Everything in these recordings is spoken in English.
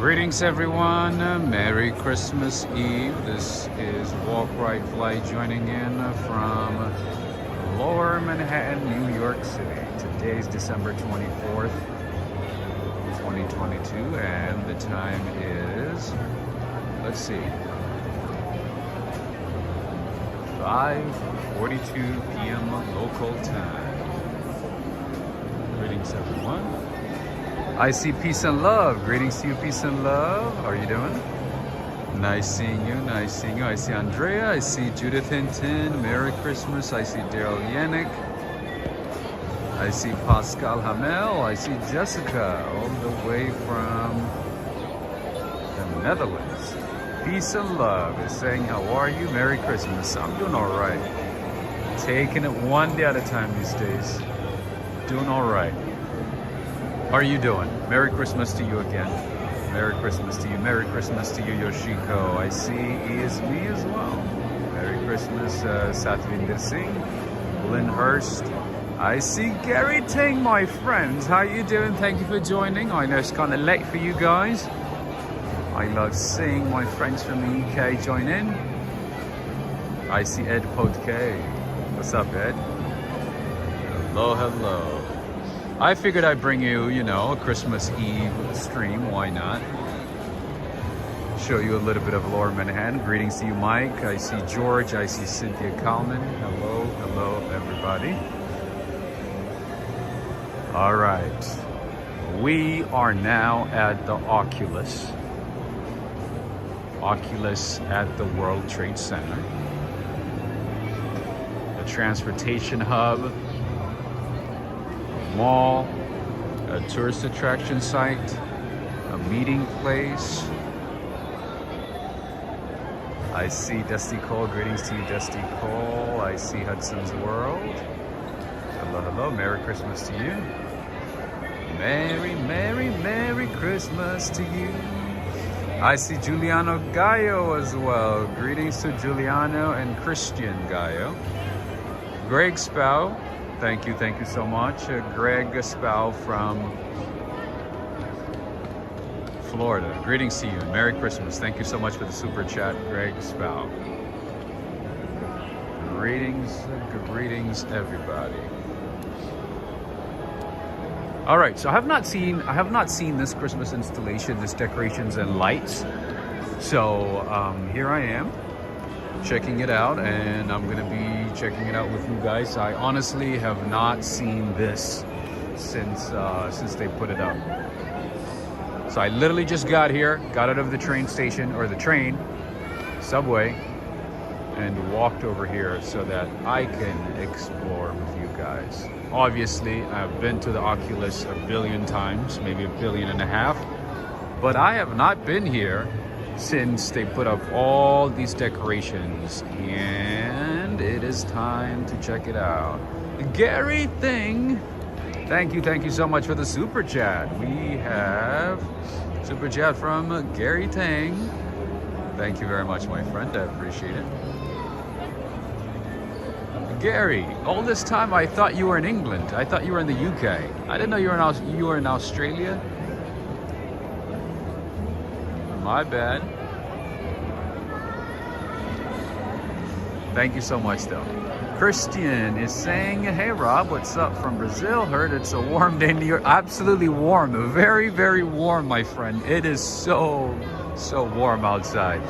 Greetings everyone, Merry Christmas Eve. This is Walk Right Fly joining in from Lower Manhattan, New York City. Today's December 24th, 2022, and the time is, let's see, 5:42 p.m. local time. Greetings everyone. I see peace and love. Greetings to you, peace and love. How are you doing? Nice seeing you, nice seeing you. I see Andrea, I see Judith Hinton. Merry Christmas. I see Daryl Yannick. I see Pascal Hamel. I see Jessica, all the way from the Netherlands. Peace and love is saying, how are you? Merry Christmas. I'm doing all right. Taking it one day at a time these days. Doing all right. How are you doing? Merry Christmas to you again. Merry Christmas to you. Merry Christmas to you, Yoshiko. I see he is me as well. Merry Christmas, Satvinder Singh, Lynn Hurst. I see Gary Ting, my friends. How you doing? Thank you for joining. I know it's kind of late for you guys. I love seeing my friends from the UK join in. I see Ed Potke. What's up, Ed? Hello, hello. I figured I'd bring you, a Christmas Eve stream. Why not? Show you a little bit of Lower Manhattan. Greetings to you, Mike. I see George. I see Cynthia Kalman. Hello, hello, everybody. All right. We are now at the Oculus. Oculus at the World Trade Center. The transportation hub. Mall, a tourist attraction site, a meeting place. I see Dusty Cole. Greetings to you, Dusty Cole. I see Hudson's World. Hello, hello. Merry Christmas to you. Merry, Merry, Merry Christmas to you. I see Giuliano Gallo as well. Greetings to Giuliano and Christian Gallo. Greg Spow. Thank you so much. Greg Spow from Florida. Greetings to you. Merry Christmas. Thank you so much for the super chat, Greg Spow. Greetings, everybody. All right, so I have not seen this Christmas installation, this decorations and lights. So here I am, checking it out, and I'm gonna be checking it out with you guys. I honestly have not seen this since they put it up. So I literally just got here, got out of the train station, or the train, subway, and walked over here so that I can explore with you guys. Obviously, I've been to the Oculus a billion times, maybe 1.5 billion, but I have not been here since they put up all these decorations, and it is time to check it out. Gary Thing, thank you so much for the super chat. We have super chat from Gary Tang. Thank you very much, my friend. I appreciate it. Gary, all this time I thought you were in England. I thought you were in the UK. I didn't know you were in Australia. My bad. Thank you so much, though. Christian is saying, hey, Rob, what's up from Brazil? Heard it's a warm day in New York. Absolutely warm. Very, very warm, my friend. It is so warm outside.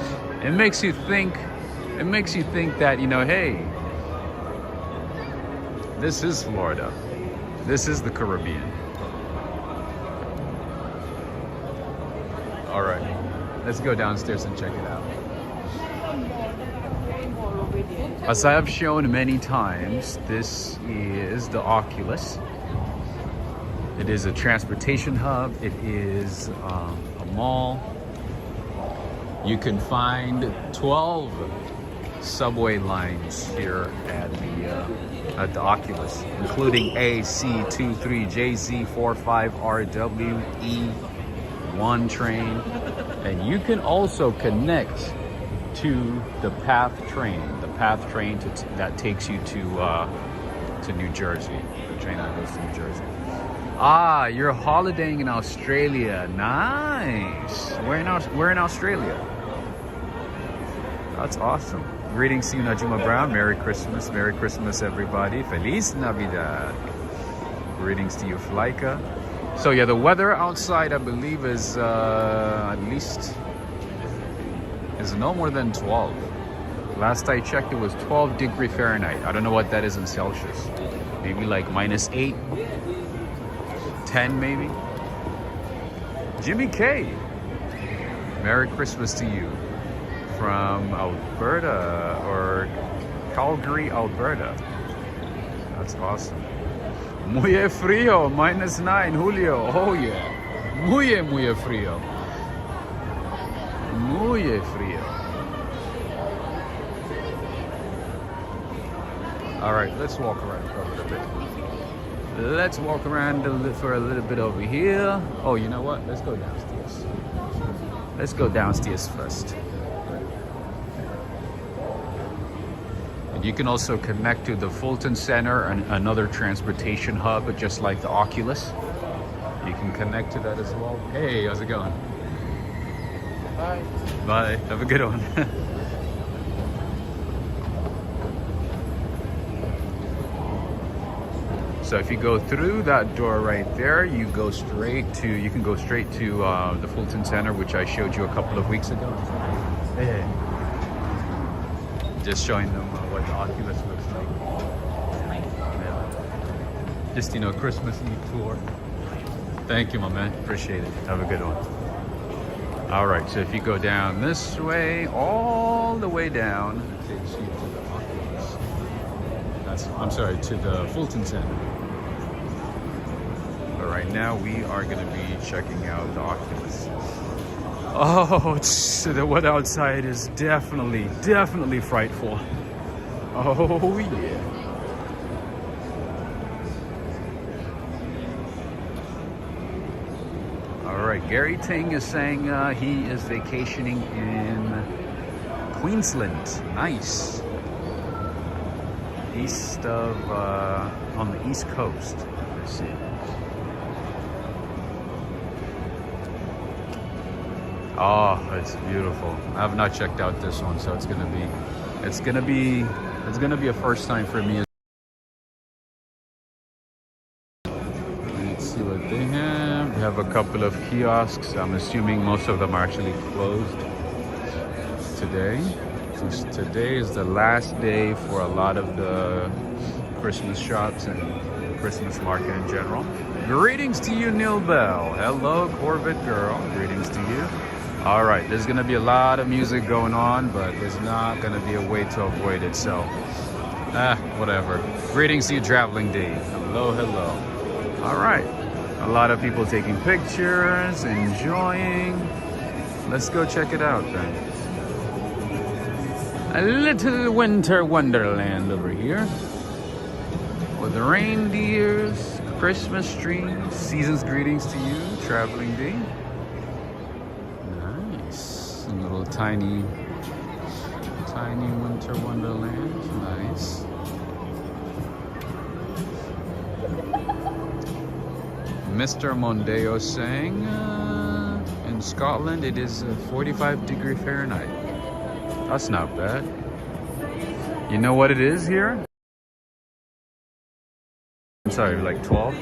It makes you think that, hey, this is Florida. This is the Caribbean. All right. Let's go downstairs and check it out. As I have shown many times, this is the Oculus. It is a transportation hub. It is a mall. You can find 12 subway lines here at the Oculus, including AC23JZ45RWE1 train. And you can also connect to the PATH train that takes you to New Jersey, the train that goes to New Jersey. Ah, you're holidaying in Australia. Nice. We're in Australia. That's awesome. Greetings to you, Najuma Brown. Merry Christmas. Merry Christmas, everybody. Feliz Navidad. Greetings to you, Flyka. So yeah, the weather outside, I believe, is at least is no more than 12. Last I checked, it was 12 degree Fahrenheit. I don't know what that is in Celsius. Maybe like -8, 10 maybe. Jimmy K. Merry Christmas to you from Alberta or Calgary, Alberta. That's awesome. Muy frío, -9, Julio. Oh yeah. Muy frío. Muy frío. All right, let's walk around for a little bit. Let's walk around for a little bit over here. Oh, you know what? Let's go downstairs. Let's go downstairs first. And you can also connect to the Fulton Center and another transportation hub, just like the Oculus. You can connect to that as well. Hey, how's it going? Bye. Bye. Have a good one. So if you go through that door right there, you can go straight to the Fulton Center, which I showed you a couple of weeks ago. Hey. Just showing them what the Oculus looks like. Yeah. Just, Christmas Eve tour. Thank you, my man. Appreciate it. Have a good one. All right, so if you go down this way, all the way down, it takes you to the Oculus. To the Fulton Center. But right now, we are going to be checking out the Oculus. Oh, the weather outside is definitely frightful. Oh, yeah. All right, Gary Ting is saying he is vacationing in Queensland. Nice. On the East Coast. Let's see. Oh, it's beautiful. I have not checked out this one, so it's gonna be a first time for me. Let's see what they have. They have a couple of kiosks. I'm assuming most of them are actually closed today. Since today is the last day for a lot of the Christmas shops and Christmas market in general. Greetings to you, Neil Bell. Hello, Corvette girl. Greetings to you. All right, there's gonna be a lot of music going on, but there's not gonna be a way to avoid it, so whatever. Greetings to you, Traveling Dave. Hello. All right, a lot of people taking pictures, enjoying. Let's go check it out then. A little winter wonderland over here with the reindeers, Christmas trees. Season's greetings to you, Traveling D. Nice. A little tiny winter wonderland. Nice. Mr. Mondeo saying in Scotland it is 45 degree Fahrenheit. That's not bad. You know what it is here? I'm sorry, like 12?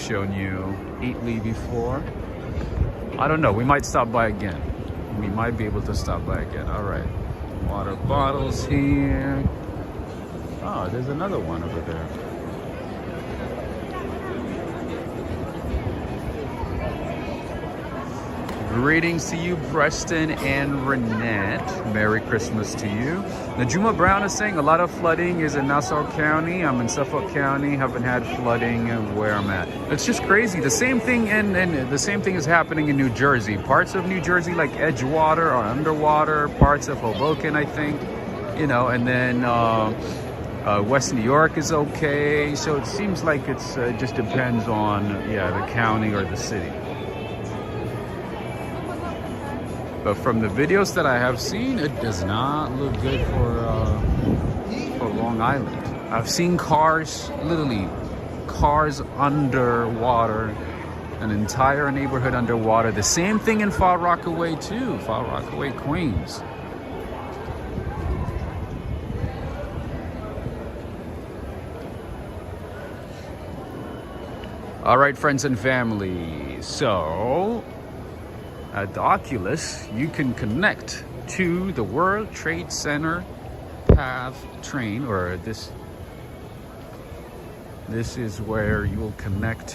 shown you Eataly before. I don't know, we might stop by again. We might be able to stop by again. All right, water bottles here. Oh, there's another one over there. Greetings to you, Preston and Renette. Merry Christmas to you. Najuma Brown is saying a lot of flooding is in Nassau County. I'm in Suffolk County. Haven't had flooding where I'm at. It's just crazy. The same thing and the same thing is happening in New Jersey. Parts of New Jersey, like Edgewater, are underwater. Parts of Hoboken, I think, you know, and then West New York is okay. So it seems like it's just depends on the county or the city. But from the videos that I have seen, it does not look good for Long Island. I've seen cars, literally cars underwater, an entire neighborhood underwater. The same thing in Far Rockaway too, Far Rockaway, Queens. All right, friends and family. So at the Oculus, you can connect to the World Trade Center PATH train, or this is where you will connect,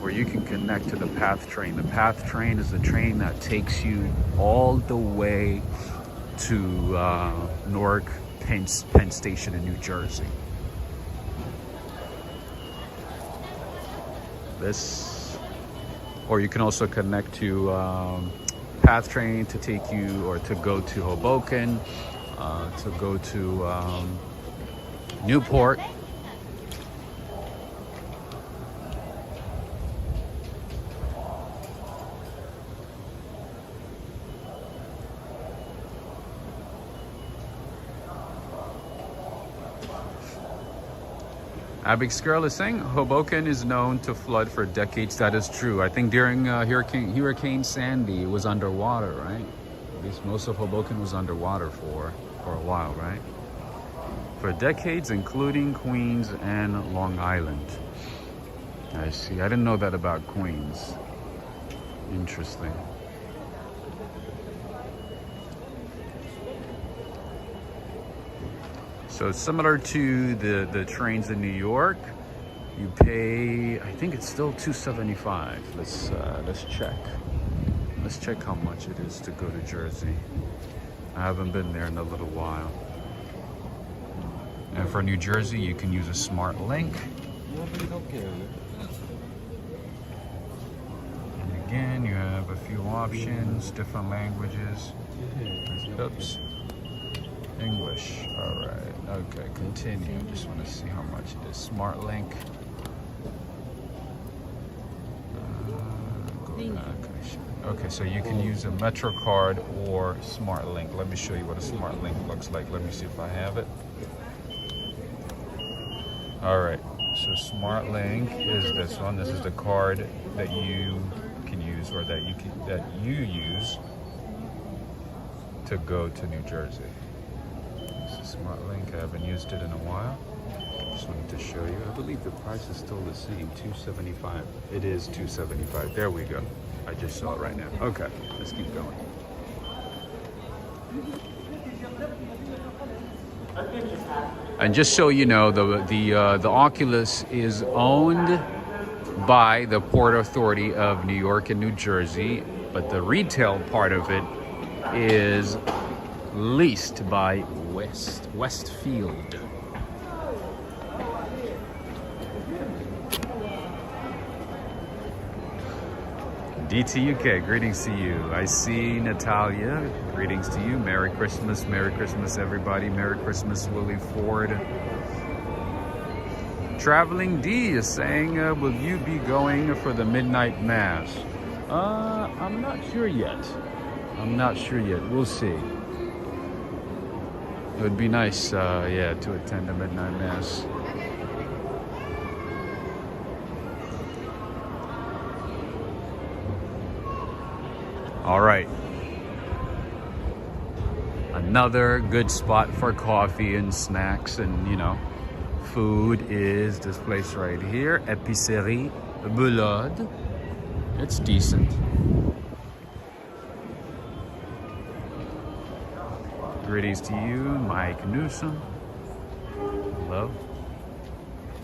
where you can connect to the PATH train. The PATH train is the train that takes you all the way to Newark Penn Station in New Jersey. Or you can also connect to PATH train to take you, or to go to Hoboken, to go to Newport. Abix Girl is saying Hoboken is known to flood for decades. That is true. I think during Hurricane Sandy, it was underwater, right? At least most of Hoboken was underwater for a while, right? For decades, including Queens and Long Island. I see. I didn't know that about Queens. Interesting. So similar to the trains in New York, you pay, I think it's still $2.75. Let's check. Let's check how much it is to go to Jersey. I haven't been there in a little while. And for New Jersey, you can use a smart link. And again, you have a few options, different languages. Oops. English. All right. Okay, continue. Just want to see how much it is. Smart link. Go back. Okay, so you can use a MetroCard or Smart Link. Let me show you what a Smart Link looks like. Let me see if I have it. All right. So Smart Link is this one. This is the card that you can use, or that you use to go to New Jersey. Smart Link. I haven't used it in a while. Just wanted to show you. I believe the price is still the same, $2.75. It is $2.75. There we go. I just saw it right now. Okay, let's keep going. And just so you know, the Oculus is owned by the Port Authority of New York and New Jersey, but the retail part of it is leased by Westfield. DTUK, greetings to you. I see Natalia, greetings to you. Merry Christmas everybody. Merry Christmas, Willie Ford. Traveling D is saying, will you be going for the midnight mass? I'm not sure yet. We'll see. It would be nice, to attend a midnight mass. All right. Another good spot for coffee and snacks and, food is this place right here, Épicerie Boulode. It's decent. Greetings to you, Mike Newsom. Hello.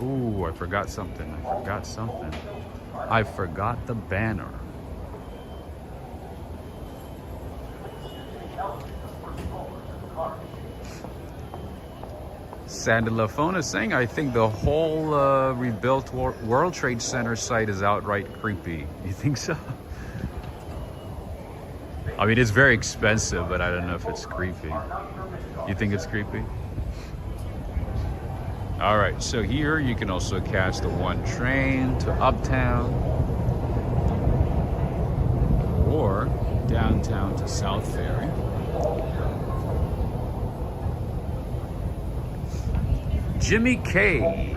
Ooh, I forgot something. I forgot the banner. Sandila Phone is saying, I think the whole rebuilt World Trade Center site is outright creepy. You think so? I mean, it's very expensive, but I don't know if it's creepy. You think it's creepy? All right, so here you can also catch the 1 train to Uptown or downtown to South Ferry. Jimmy K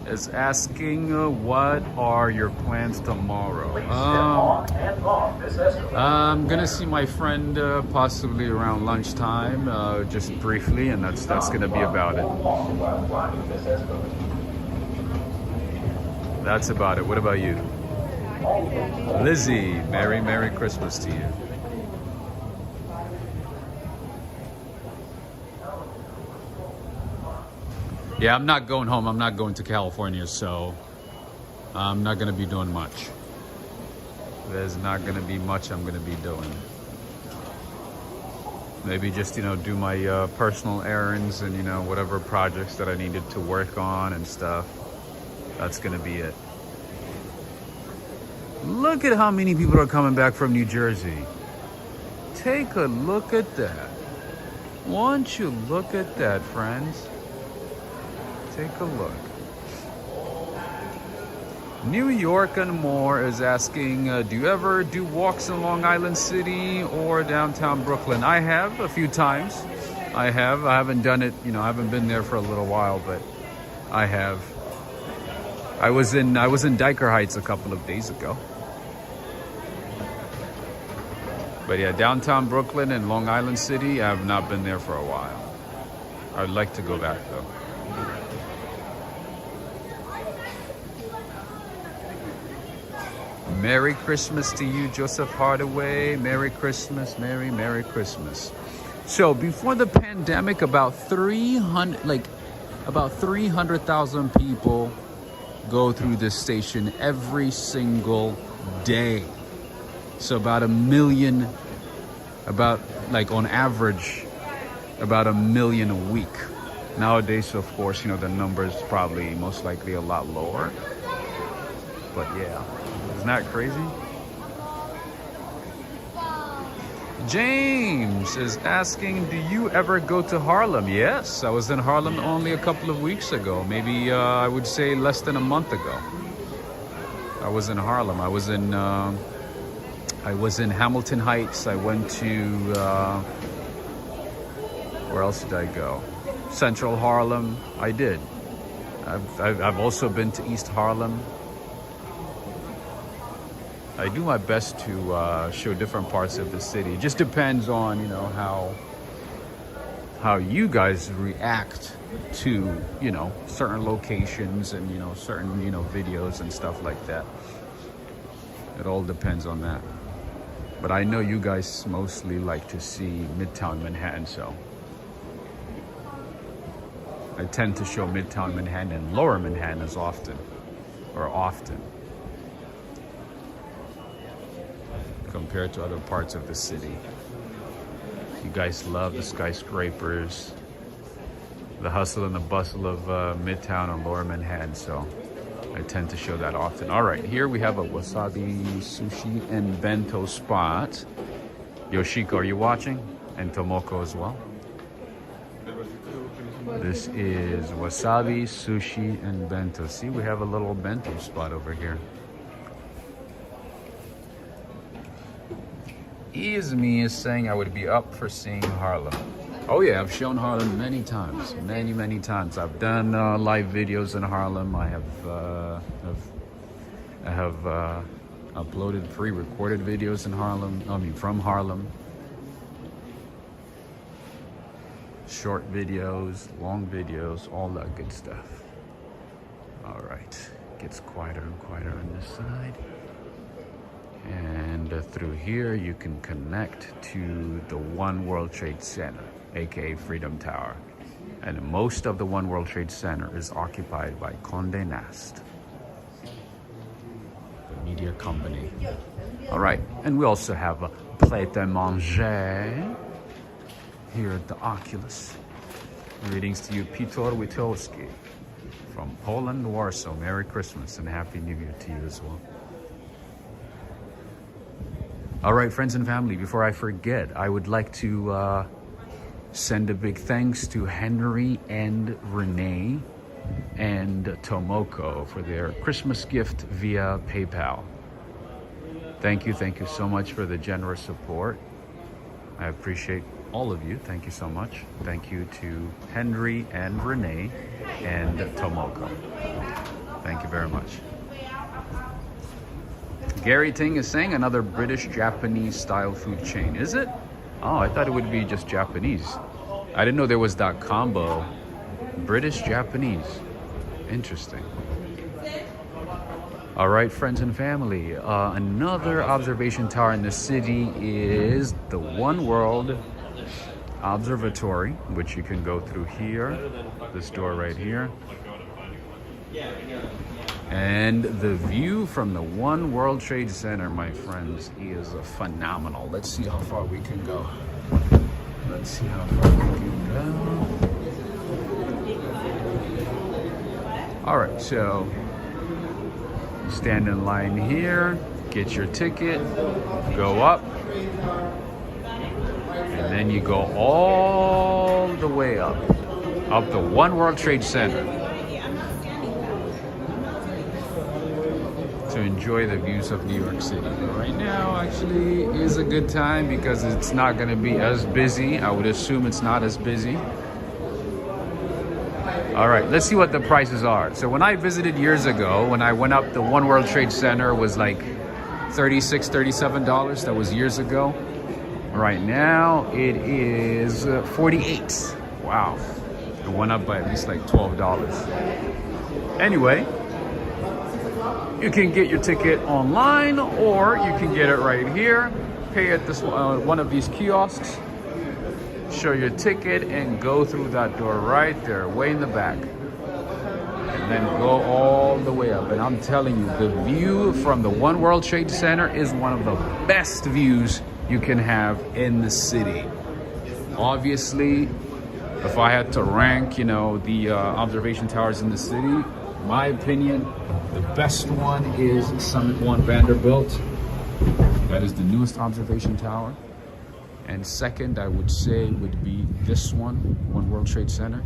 is asking, what are your plans tomorrow? I'm gonna see my friend possibly around lunchtime, just briefly, and that's gonna be about it. That's about it. What about you? Lizzie, Merry Christmas to you. Yeah, I'm not going home. I'm not going to California, so I'm not going to be doing much. There's not going to be much I'm going to be doing. Maybe just, do my personal errands and, whatever projects that I needed to work on and stuff. That's going to be it. Look at how many people are coming back from New Jersey. Take a look at that. Won't you look at that, friends? Take a look. New York and More is asking, do you ever do walks in Long Island City or downtown Brooklyn? I have a few times. I haven't done it, I haven't been there for a little while, but I have. I was in Dyker Heights a couple of days ago. But yeah, downtown Brooklyn and Long Island City, I have not been there for a while. I'd like to go back though. Merry Christmas to you, Joseph Hardaway. Merry Christmas, Merry Christmas. So before the pandemic, about 300,000 people go through this station every single day. So about a million, on average, about a million a week. Nowadays, of course, the number is probably most likely a lot lower. But yeah. Isn't that crazy? James is asking, do you ever go to Harlem? Yes, I was in Harlem only a couple of weeks ago. Maybe I would say less than a month ago. I was in Harlem. I was in Hamilton Heights. I went to, where else did I go? Central Harlem. I did. I've also been to East Harlem. I do my best to show different parts of the city. It just depends on, how you guys react to, certain locations and, certain, videos and stuff like that. It all depends on that. But I know you guys mostly like to see Midtown Manhattan, so I tend to show Midtown Manhattan and Lower Manhattan as often. Compared to other parts of the city. You guys love the skyscrapers, the hustle and the bustle of Midtown and Lower Manhattan, so I tend to show that often. All right, here we have a wasabi sushi and bento spot. Yoshiko, are you watching? And Tomoko as well. This is wasabi, sushi, and bento. See, we have a little bento spot over here. Izmi is saying I would be up for seeing Harlem. Oh yeah, I've shown Harlem many times, many times. I've done live videos in Harlem. I have uploaded pre-recorded videos in Harlem. From Harlem. Short videos, long videos, all that good stuff. All right, gets quieter and quieter on this side. And through here, you can connect to the One World Trade Center, aka Freedom Tower. And most of the One World Trade Center is occupied by Condé Nast, the media company. All right, and we also have a Plate à Manger here at the Oculus. Greetings to you, Piotr Witowski from Poland, Warsaw. Merry Christmas and Happy New Year to you as well. All right, friends and family, before I forget, I would like to send a big thanks to Henry and Renee and Tomoko for their Christmas gift via PayPal. Thank you so much for the generous support. I appreciate all of you. Thank you so much. Thank you to Henry and Renee and Tomoko. Thank you very much. Gary Ting is saying another British-Japanese style food chain. Is it? Oh, I thought it would be just Japanese. I didn't know there was that combo. British-Japanese. Interesting. All right, friends and family. Another observation tower in the city is the One World Observatory, which you can go through here. This door right here. And the view from the One World Trade Center, my friends, is phenomenal. Let's see how far we can go. Let's see how far we can go. All right, so stand in line here, get your ticket, go up, and then you go all the way up the One World Trade Center, to enjoy the views of New York City. Right now actually is a good time because it's not going to be as busy. I would assume it's not as busy. All right, let's see what the prices are. So when I visited years ago, when I went up the One World Trade Center, was like $36, $37. That was years ago. Right now it is $48. Wow, it went up by at least like $12. Anyway, you can get your ticket online, or you can get it right here. Pay at this one of these kiosks, show your ticket, and go through that door right there, way in the back. And then go all the way up. And I'm telling you, the view from the One World Trade Center is one of the best views you can have in the city. Obviously, if I had to rank, the observation towers in the city, my opinion, the best one is Summit One Vanderbilt. That is the newest observation tower. And second, I would say, would be this one, One World Trade Center.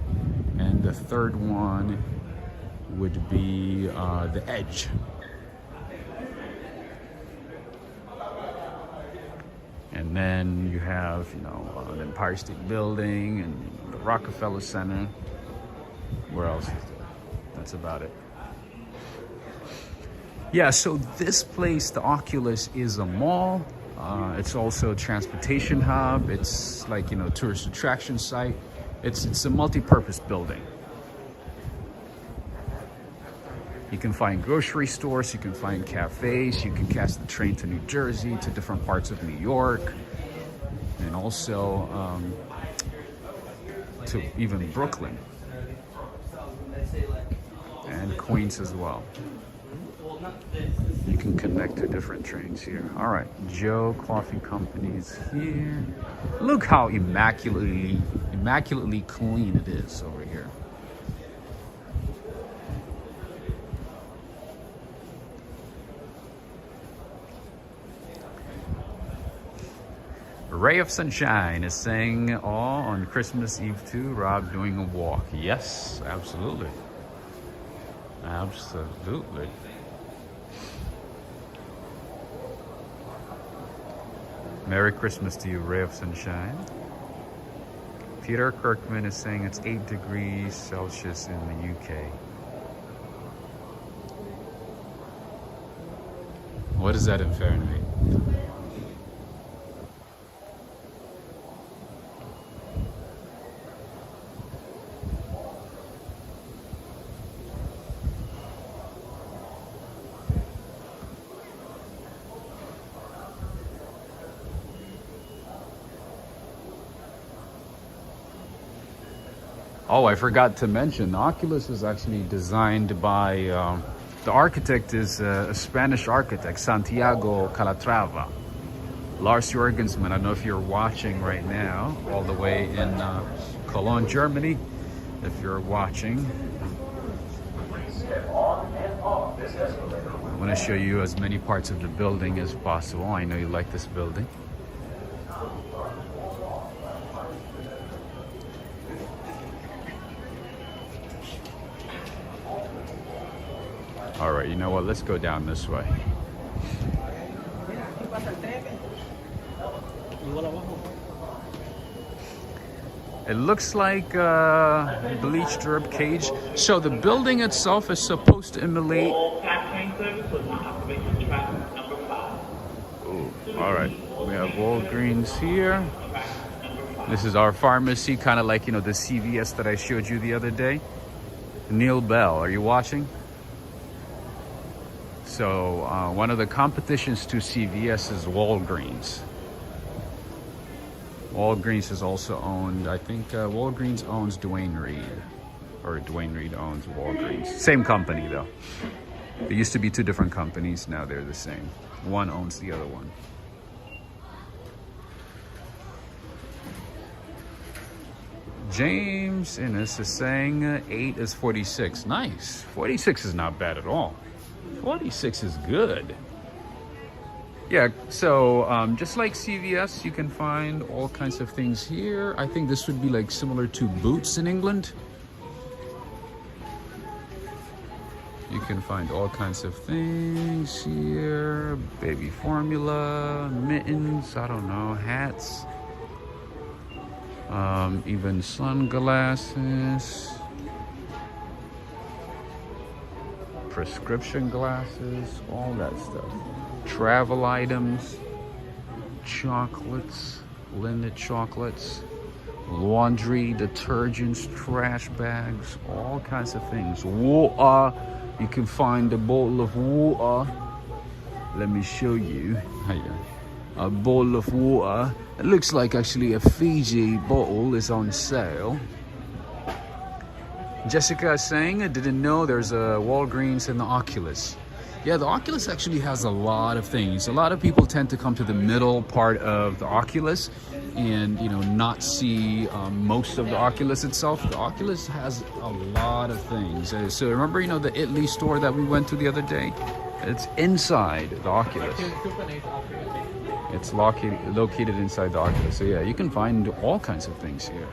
And the third one would be the Edge. And then you have, the Empire State Building and the Rockefeller Center. Where else is there? That's about it. Yeah, so this place, the Oculus, is a mall. It's also a transportation hub. It's like, tourist attraction site. It's a multi-purpose building. You can find grocery stores, you can find cafes, you can catch the train to New Jersey, to different parts of New York, and also to even Brooklyn and Queens as well. You can connect to different trains here. All right, Joe Coffee Company is here. Look how immaculately clean it is over here. Ray of Sunshine is saying, on Christmas Eve too, Rob doing a walk. Yes, absolutely. Absolutely. Merry Christmas to you, Ray of Sunshine. Peter Kirkman is saying it's 8 degrees Celsius in the UK. What is that in Fahrenheit? Oh, I forgot to mention, the Oculus is actually designed by, the architect is a Spanish architect, Santiago Calatrava. Lars Jorgensman, I don't know if you're watching right now, all the way in Cologne, Germany. If you're watching, I want to show you as many parts of the building as possible. I know you like this building. All right, you know what? Let's go down this way. It looks like a bleached rib cage. So the building itself is supposed to emulate. Ooh, all right, we have Walgreens here. This is our pharmacy, kind of like, you know, the CVS that I showed you the other day. Neil Bell, are you watching? So one of the competitions to CVS is Walgreens. Walgreens is also owned, I think Walgreens owns Duane Reade, or Duane Reade owns Walgreens. Same company though. There used to be two different companies, now they're the same. One owns the other one. James Innes is saying 8 is 46. Nice. 46 is not bad at all. 46 is good. Yeah, so just like CVS, you can find all kinds of things here. I think this would be like similar to Boots in England. You can find all kinds of things here. Baby formula, mittens, I don't know, hats. Even sunglasses. Prescription glasses, all that stuff. Travel items, chocolates, Lindt chocolates, laundry, detergents, trash bags, all kinds of things. Water, you can find a bottle of water. Let me show you. A bottle of water. It looks like actually a Fiji bottle is on sale. Jessica is saying, I didn't know there's a Walgreens in the Oculus. Yeah, the Oculus actually has a lot of things. A lot of people tend to come to the middle part of the Oculus and, you know, not see most of the Oculus itself. The Oculus has a lot of things. So remember, you know, the Eataly store that we went to the other day? It's inside the Oculus. It's located inside the Oculus. So yeah, you can find all kinds of things here.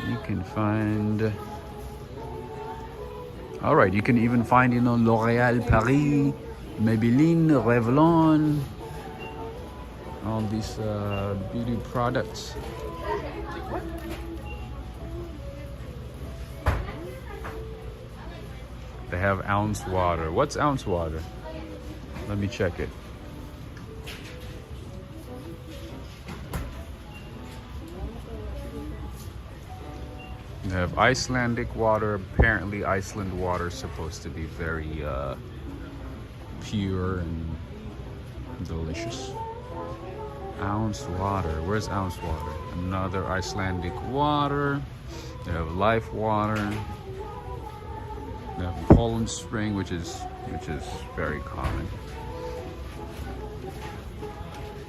You can find... All right, you can even find, you know, L'Oréal Paris, Maybelline, Revlon, all these beauty products. They have ounce water. What's ounce water? Let me check it. They have Icelandic water. Apparently Iceland water is supposed to be very pure and delicious. Ounce water. Where's ounce water? Another Icelandic water. They have Life water. They have Poland Spring, which is very common.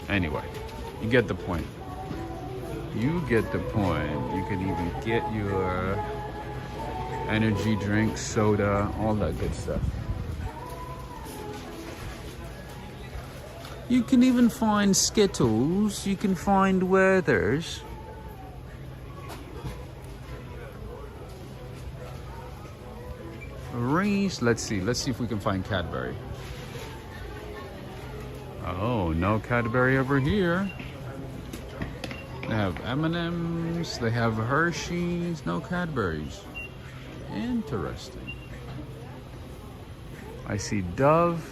Anyway, you get the point. You get the point. You can even get your energy drink, soda, all that good stuff. You can even find Skittles. You can find Werther's. Reese, let's see if we can find Cadbury. Oh, no Cadbury over here. They have M&M's, they have Hershey's, no Cadbury's. Interesting. I see Dove.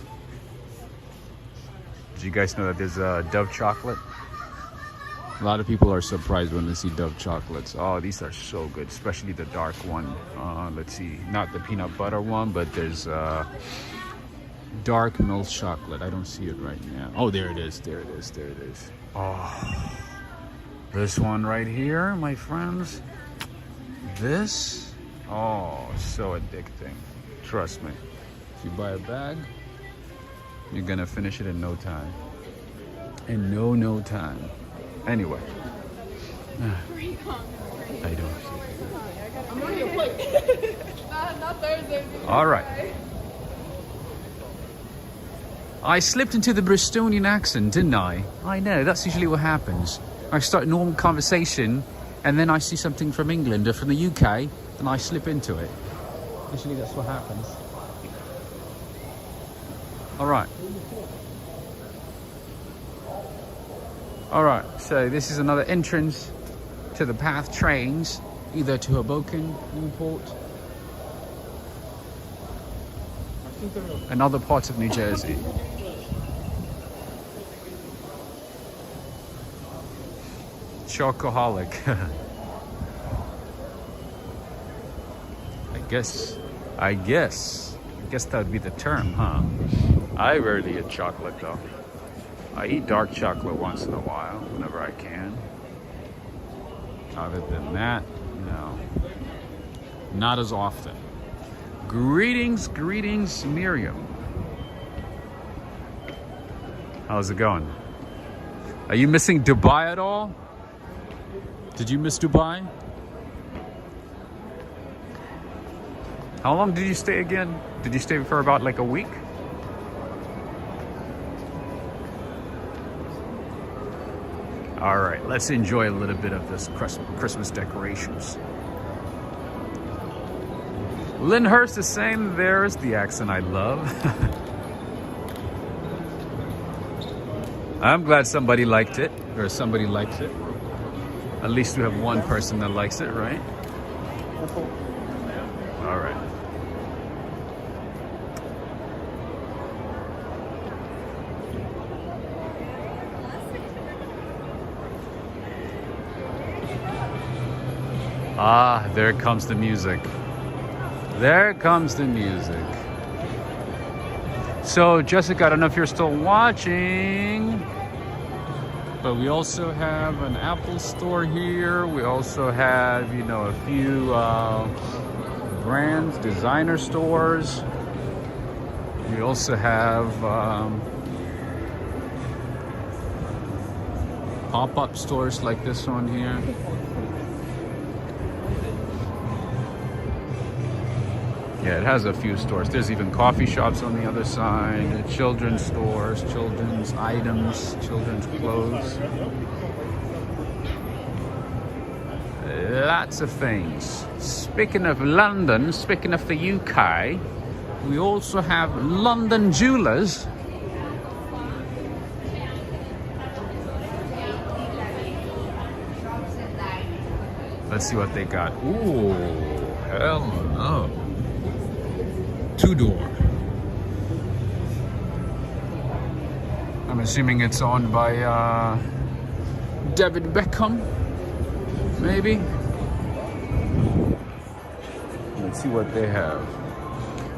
Did you guys know that there's a Dove chocolate? A lot of people are surprised when they see Dove chocolates. Oh, these are so good, especially the dark one. Let's see, not the peanut butter one, but there's dark milk chocolate. I don't see it right now. Oh, there it is, there it is, there it is. Oh. This one right here, my friends. This, oh, so addicting. Trust me. If you buy a bag, you're gonna finish it in no time. In no time. Anyway. How you doing? I'm on your plate. Not Thursday. All right. I slipped into the Bristolian accent, didn't I? I know, that's usually what happens. I start a normal conversation and then I see something from England or from the UK and I slip into it. Usually that's what happens. All right. All right, so this is another entrance to the PATH trains, either to Hoboken, Newport, and other parts of New Jersey. Chocoholic. I guess that would be the term, huh? I rarely eat chocolate though. I eat dark chocolate once in a while, whenever I can. Other than that, no. Not as often. Greetings, Miriam. How's it going? Are you missing Dubai at all? Did you miss Dubai? How long did you stay again? Did you stay for about like a week? All right, let's enjoy a little bit of this Christmas decorations. Lyndhurst is saying there's the accent I love. I'm glad somebody liked it, or somebody likes it. At least we have one person that likes it, right? All right. Ah, there comes the music. There comes the music. So, Jessica, I don't know if you're still watching, but we also have an Apple store here. We also have, you know, a few brands, designer stores. We also have pop-up stores like this one here. Yeah, it has a few stores. There's even coffee shops on the other side, children's stores, children's items, children's clothes. Lots of things. Speaking of London, speaking of the UK, we also have London Jewelers. Let's see what they got. Ooh, hell no. Two-door. I'm assuming it's owned by David Beckham, maybe. Let's see what they have.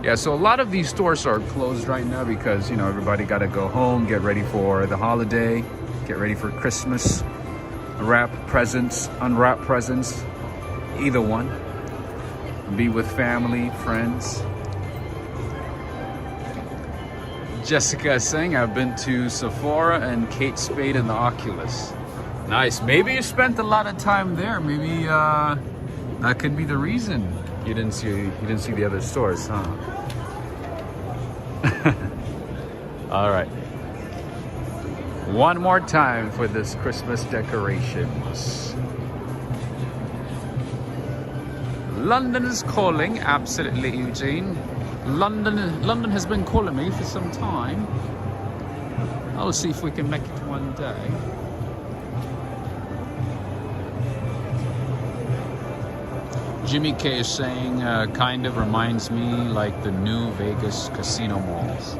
Yeah, so a lot of these stores are closed right now because, you know, everybody got to go home, get ready for the holiday, get ready for Christmas, wrap presents, unwrap presents, either one. Be with family, friends. Jessica is saying, I've been to Sephora and Kate Spade and the Oculus. Nice. Maybe you spent a lot of time there. Maybe that could be the reason you didn't see the other stores, huh? All right. One more time for this Christmas decorations. London is calling. Absolutely, Eugene. London has been calling me for some time. I'll see if we can make it one day. Jimmy K is saying, kind of reminds me like the new Vegas casino malls.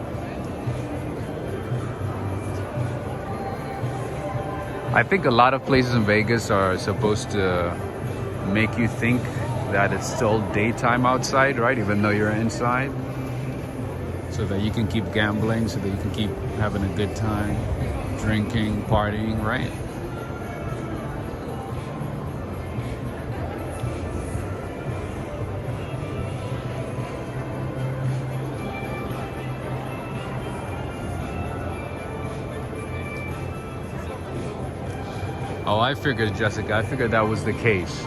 I think a lot of places in Vegas are supposed to make you think that it's still daytime outside, right? Even though you're inside. So that you can keep gambling, so that you can keep having a good time, drinking, partying, right? Oh, I figured, Jessica, I figured that was the case.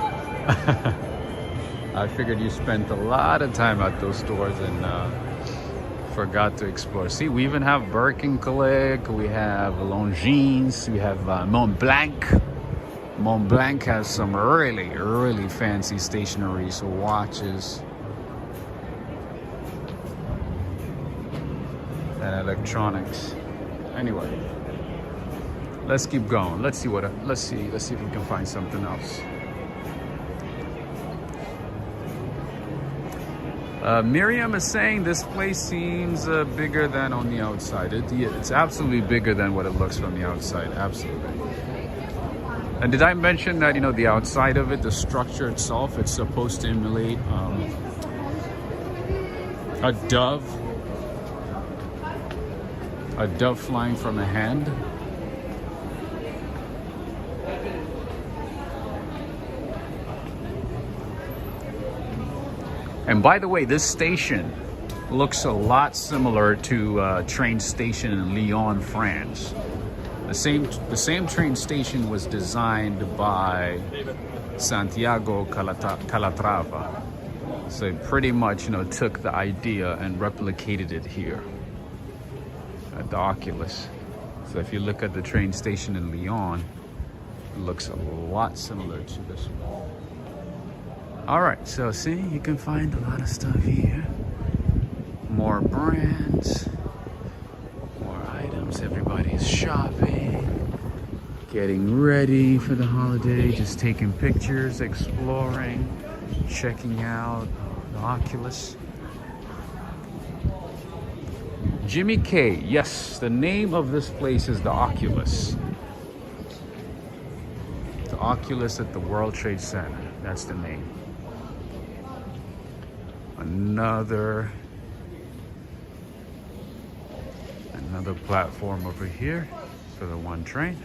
I figured you spent a lot of time at those stores and forgot to explore. See, we even have Birkenkolleg, we have Longines, we have Mont Blanc. Mont Blanc has some really, really fancy stationery, so watches and electronics. Anyway, let's keep going. Let's see if we can find something else. Miriam is saying this place seems bigger than on the outside. It's absolutely bigger than what it looks from the outside. Absolutely. And did I mention that, you know, the outside of it, the structure itself, it's supposed to emulate a dove flying from a hand. And by the way, this station looks a lot similar to a train station in Lyon, France. The same train station was designed by Santiago Calatrava. So it pretty much, you know, took the idea and replicated it here at the Oculus. So if you look at the train station in Lyon, it looks a lot similar to this one. All right, so see, you can find a lot of stuff here. More brands, more items. Everybody's shopping, getting ready for the holiday, just taking pictures, exploring, checking out the Oculus. Jimmy K, yes, the name of this place is the Oculus. The Oculus at the World Trade Center, that's the name. Another platform over here for the one train.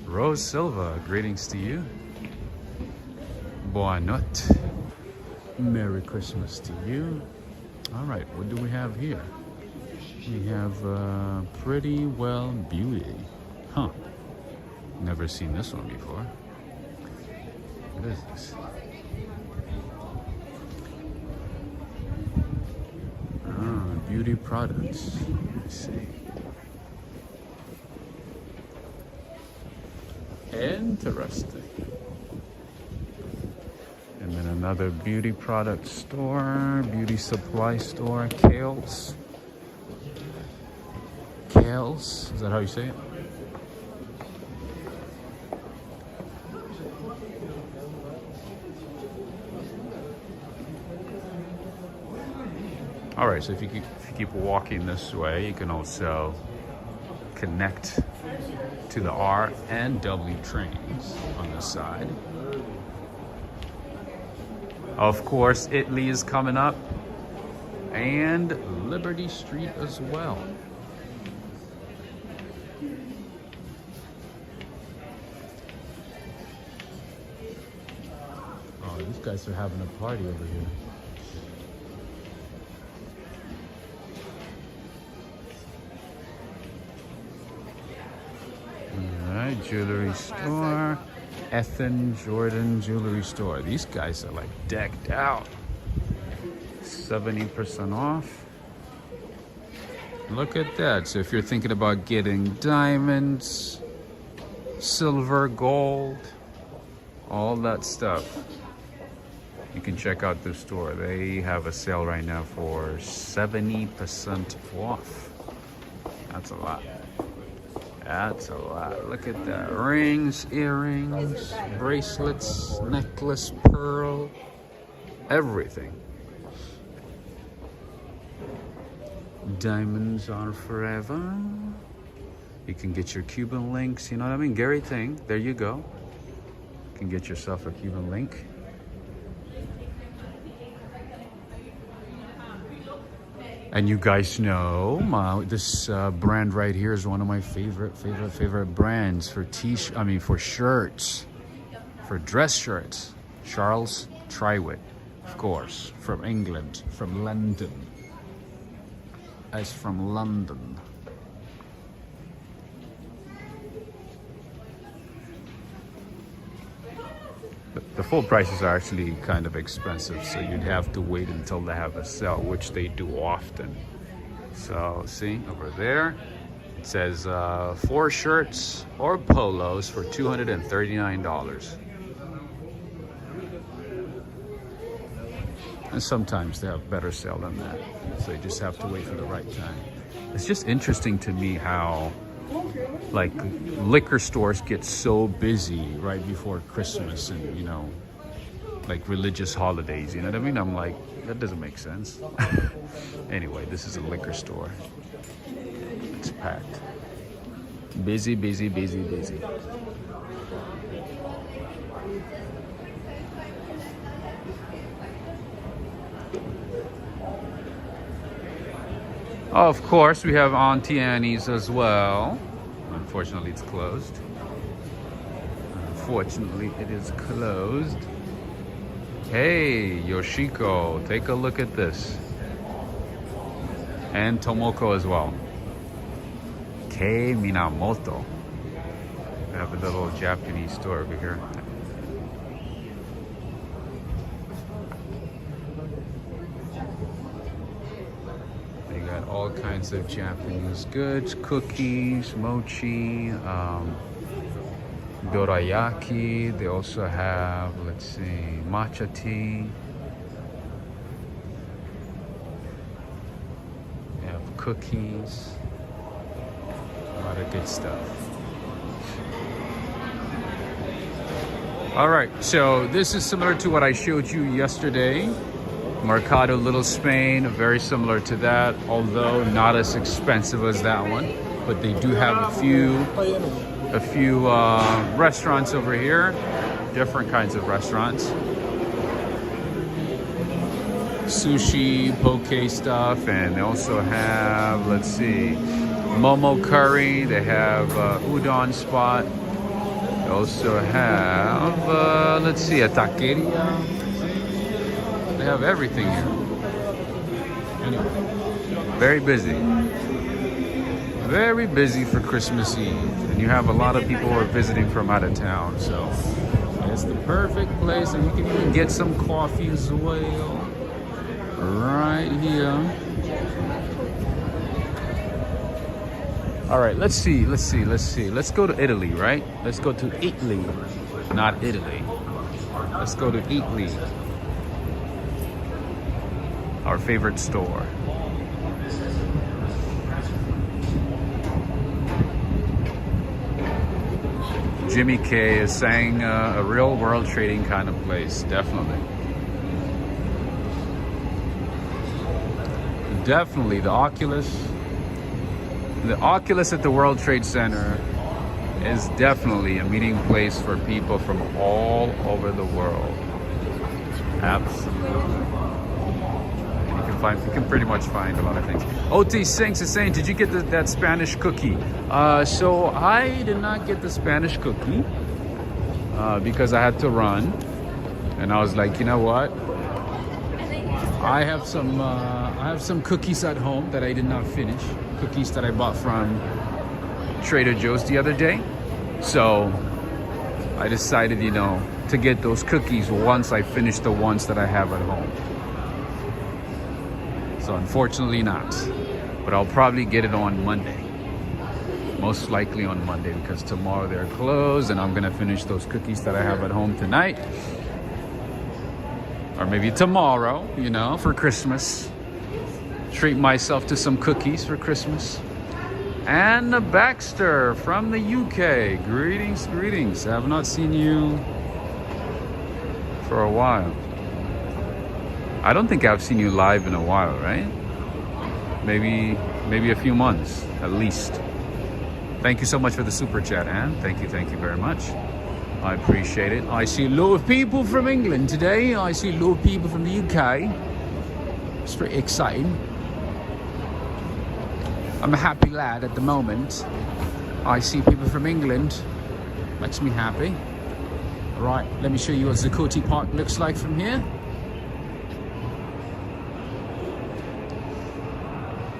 Rose Silva, greetings to you. Boa notte. Merry Christmas to you. All right, what do we have here? We have Pretty Well Beauty. Huh. Never seen this one before. What is this? Beauty products. Let's see. Interesting. And then another beauty product store, beauty supply store, Kales. Kales, is that how you say it? All right, so if you keep walking this way, you can also connect to the R and W trains on this side. Of course, Eataly is coming up, and Liberty Street as well. Oh, these guys are having a party over here. Jewelry store, Ethan Jordan jewelry store. These guys are like decked out. 70% off. Look at that. So if you're thinking about getting diamonds, silver, gold, all that stuff, you can check out this store. They have a sale right now for 70% off. That's a lot. That's a lot. Look at that. Rings, earrings, bracelets, necklace, pearl, everything. Diamonds are forever. You can get your Cuban links, you know what I mean? Gary Ting, there you go. You can get yourself a Cuban link. And you guys know this brand right here is one of my favorite brands for for shirts, for dress shirts. Charles Tyrwhitt, of course, from England, from London. As from London. full prices are actually kind of expensive, so you'd have to wait until they have a sale, which they do often. So see over there, it says 4 shirts or polos for $239. And sometimes they have better sale than that, so you just have to wait for the right time. It's just interesting to me how like liquor stores get so busy right before Christmas and, you know, like religious holidays, you know what I mean? I'm like, that doesn't make sense. Anyway, this is a liquor store. It's packed. Busy, busy, busy, busy. Of course, we have Auntie Annie's as well. Unfortunately, it's closed. Unfortunately, it is closed. Hey, Yoshiko, take a look at this. And Tomoko as well. Kei Minamoto. We have a little Japanese store over here. All kinds of Japanese goods, cookies, mochi, dorayaki. They also have, let's see, matcha tea. They have cookies. A lot of good stuff. All right, so this is similar to what I showed you yesterday. Mercado Little Spain, very similar to that, although not as expensive as that one. But they do have a few restaurants over here, different kinds of restaurants. Sushi, poke stuff, and they also have, let's see, momo curry. They have udon spot. They also have, let's see, a taqueria. They have everything here. Anyway, very busy. Very busy for Christmas Eve. And you have a lot of people who are visiting from out of town. So it's the perfect place. And you can even get some coffee as well. Right here. All right, let's see. Let's go to Italy, right? Let's go to Eataly, not Italy. Let's go to Eataly. Our favorite store. Jimmy K is saying a real world trading kind of place. Definitely. Definitely the Oculus. The Oculus at the World Trade Center is definitely a meeting place for people from all over the world. Absolutely. You can pretty much find a lot of things. OT Sinks is saying, did you get that Spanish cookie? So I did not get the Spanish cookie because I had to run. And I was like, you know what? I have some cookies at home that I did not finish. Cookies that I bought from Trader Joe's the other day. So I decided, you know, to get those cookies once I finish the ones that I have at home. So unfortunately not, but I'll probably get it on Monday. Most likely on Monday, because tomorrow they're closed and I'm gonna finish those cookies that I have at home tonight. Or maybe tomorrow, you know, for Christmas. Treat myself to some cookies for Christmas. Anna Baxter from the UK. Greetings, greetings. I have not seen you for a while. I don't think I've seen you live in a while, right? Maybe a few months, at least. Thank you so much for the super chat, Anne. Thank you very much. I appreciate it. I see a lot of people from England today. I see a lot of people from the UK. It's pretty exciting. I'm a happy lad at the moment. I see people from England. Makes me happy. All right, let me show you what Zuccotti Park looks like from here.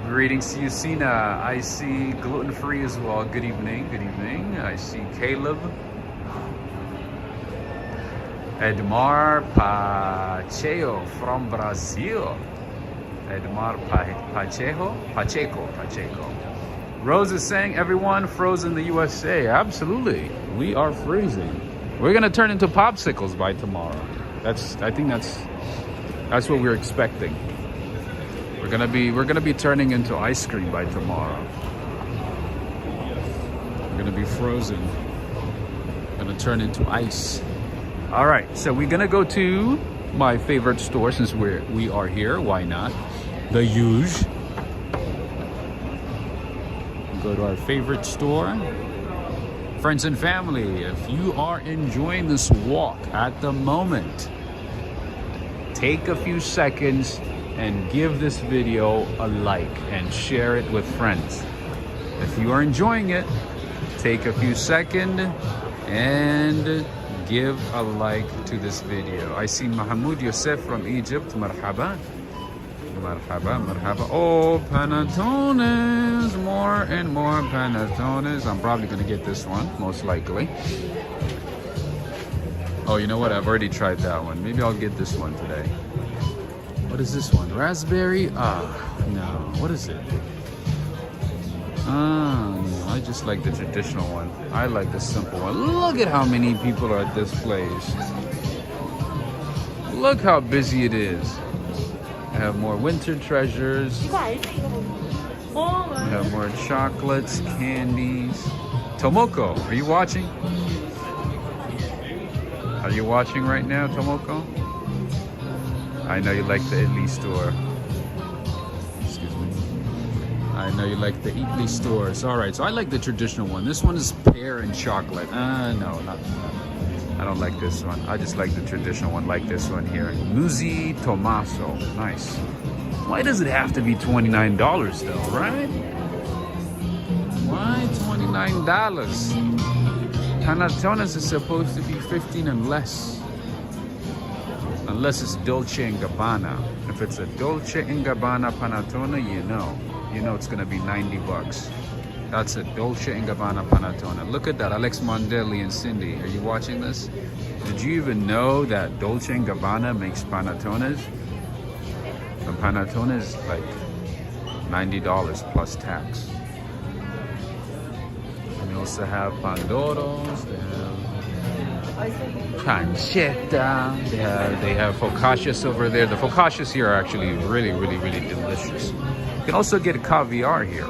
Greetings to you, Sina. I see gluten-free as well. Good evening, good evening. I see Caleb. Edmar Pacheco from Brazil. Edmar Pacheco. Rose is saying, everyone froze in the USA. Absolutely. We are freezing. We're gonna turn into popsicles by tomorrow. I think that's what we're expecting. We're gonna be turning into ice cream by tomorrow. We're gonna be frozen. Gonna turn into ice. All right, so we're gonna go to my favorite store since we are here. Why not? The Huge. Go to our favorite store. Friends and family, if you are enjoying this walk at the moment, take a few seconds and give this video a like and share it with friends. If you are enjoying it, take a few seconds and give a like to this video. I see Mahmoud Youssef from Egypt. Marhaba. Oh, panettones, more and more panettones. I'm probably gonna get this one, most likely. Oh, you know what? I've already tried that one. Maybe I'll get this one today. What is this one? Raspberry? No. What is it? I just like the traditional one. I like the simple one. Look at how many people are at this place. Look how busy it is. I have more winter treasures. I have more chocolates, candies. Tomoko, are you watching? Are you watching right now, Tomoko? I know you like the Eataly store. Excuse me. I know you like the Eataly stores. All right, so I like the traditional one. This one is pear and chocolate. No, not. I don't like this one. I just like the traditional one, like this one here. Musi Tomaso. Nice. Why does it have to be $29 though, right? Why $29? Panettones is supposed to be 15 and less. Unless it's Dolce & Gabbana. If it's a Dolce & Gabbana panettone, you know it's gonna be 90 bucks. That's a Dolce & Gabbana panettone. Look at that, Alex Mondelli and Cindy. Are you watching this? Did you even know that Dolce & Gabbana makes panettones? The panettone is like $90 plus tax. And we also have pandoros. They have pancetta. They have focaccias over there. The focaccias here are actually really, really, really delicious. You can also get caviar here.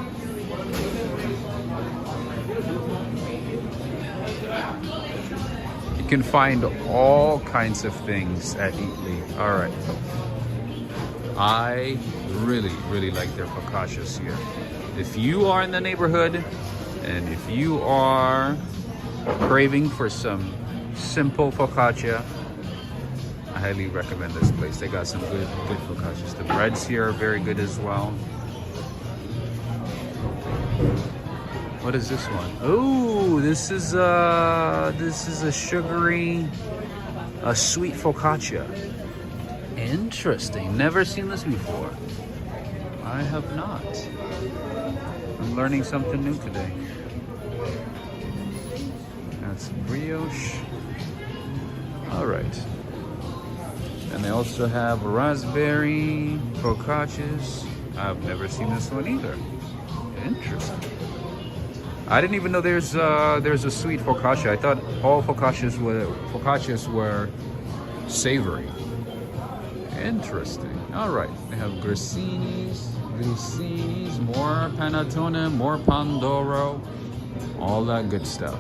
You can find all kinds of things at Eataly. All right. I really, really like their focaccias here. If you are in the neighborhood and if you are craving for some simple focaccia, I highly recommend this place. They got some good focaccias. The breads here are very good as well. What is this one? Oh, this is a sugary, sweet focaccia. Interesting. Never seen this before. I have not. I'm learning something new today. That's brioche. All right. And they also have raspberry focaccias. I've never seen this one either. Interesting. I didn't even know there's a sweet focaccia. I thought all focaccias were savory. Interesting. All right. They have grissinis, more panettone, more pandoro, all that good stuff.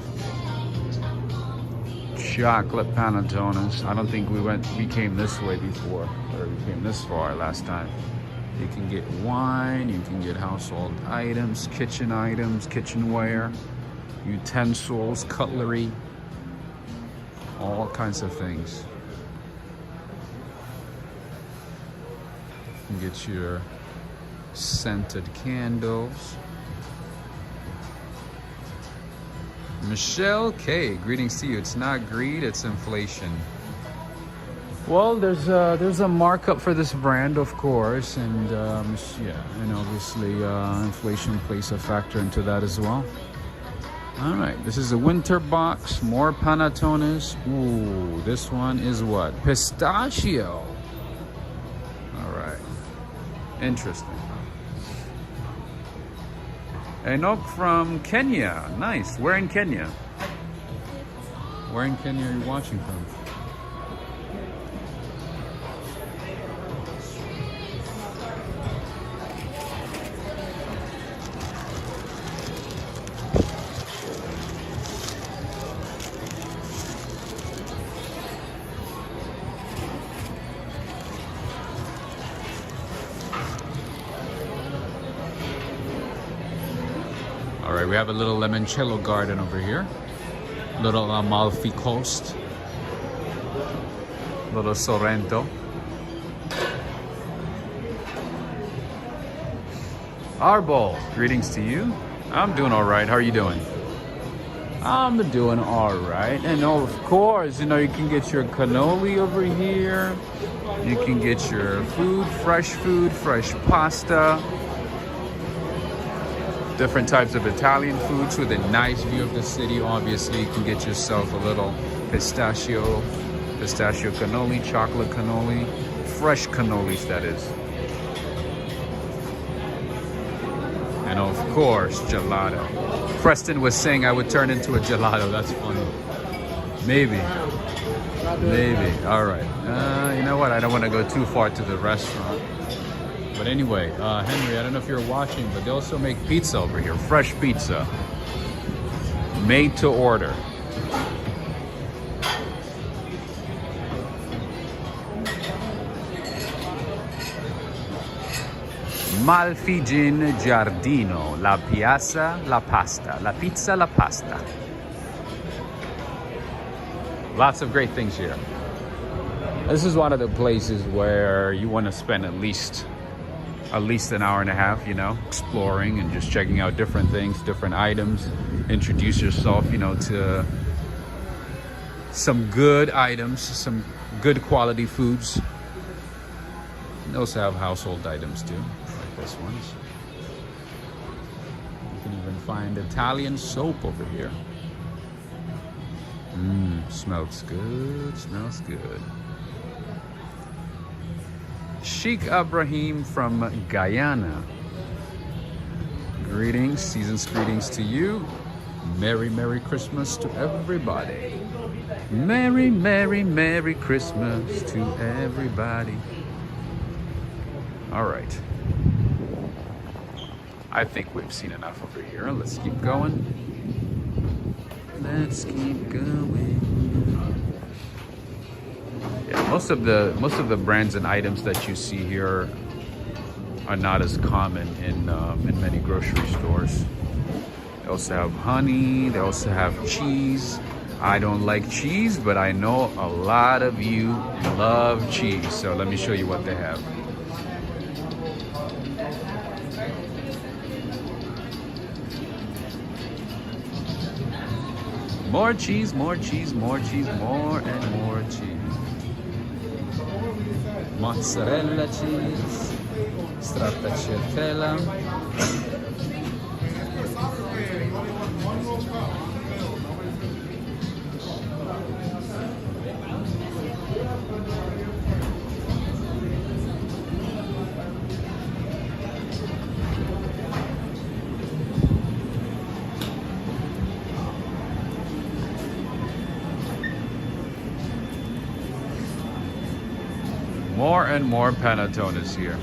Chocolate panettones. I don't think we came this way before, or we came this far last time. You can get wine, you can get household items, kitchenware, utensils, cutlery, all kinds of things. You can get your scented candles. Michelle K, greetings to you. It's not greed, it's inflation. Well, there's a markup for this brand, of course, and yeah, and obviously inflation plays a factor into that as well. All right, this is a winter box. More panettones. Ooh, this one is what? Pistachio. All right, interesting. Enoch from Kenya. Nice. Where in Kenya? Where in Kenya are you watching from? All right, we have a little limoncello garden over here. Little Amalfi Coast. Little Sorrento. Arbol, greetings to you. I'm doing all right. How are you doing? I'm doing all right. And of course, you know, you can get your cannoli over here. You can get your food, fresh pasta. Different types of Italian foods with a nice view of the city. Obviously, you can get yourself a little pistachio cannoli, chocolate cannoli, fresh cannolis, that is. And of course, gelato. Preston was saying I would turn into a gelato. That's funny. Maybe. All right. You know what? I don't want to go too far to the restaurant. But anyway, Henry, I don't know if you're watching, but they also make pizza over here. Fresh pizza. Made to order. Malfigin Giardino, la piazza, la pasta, la pizza, la pasta. Lots of great things here. This is one of the places where you want to spend at least an hour and a half, you know, exploring and just checking out different things, different items. Introduce yourself, you know, to some good items, some good quality foods. They also have household items too, like this one. You can even find Italian soap over here. Smells good, smells good. Sheikh Ibrahim from Guyana. Greetings, season's greetings to you. Merry Christmas to everybody. Merry Christmas to everybody. All right. I think we've seen enough over here. Let's keep going. Let's keep going. Yeah, most of the brands and items that you see here are not as common in many grocery stores. They also have honey. They also have cheese. I don't like cheese, but I know a lot of you love cheese. So let me show you what they have. More cheese, more cheese, more cheese, more and more cheese. Mozzarella cheese, stracciatella. More and more panettones here.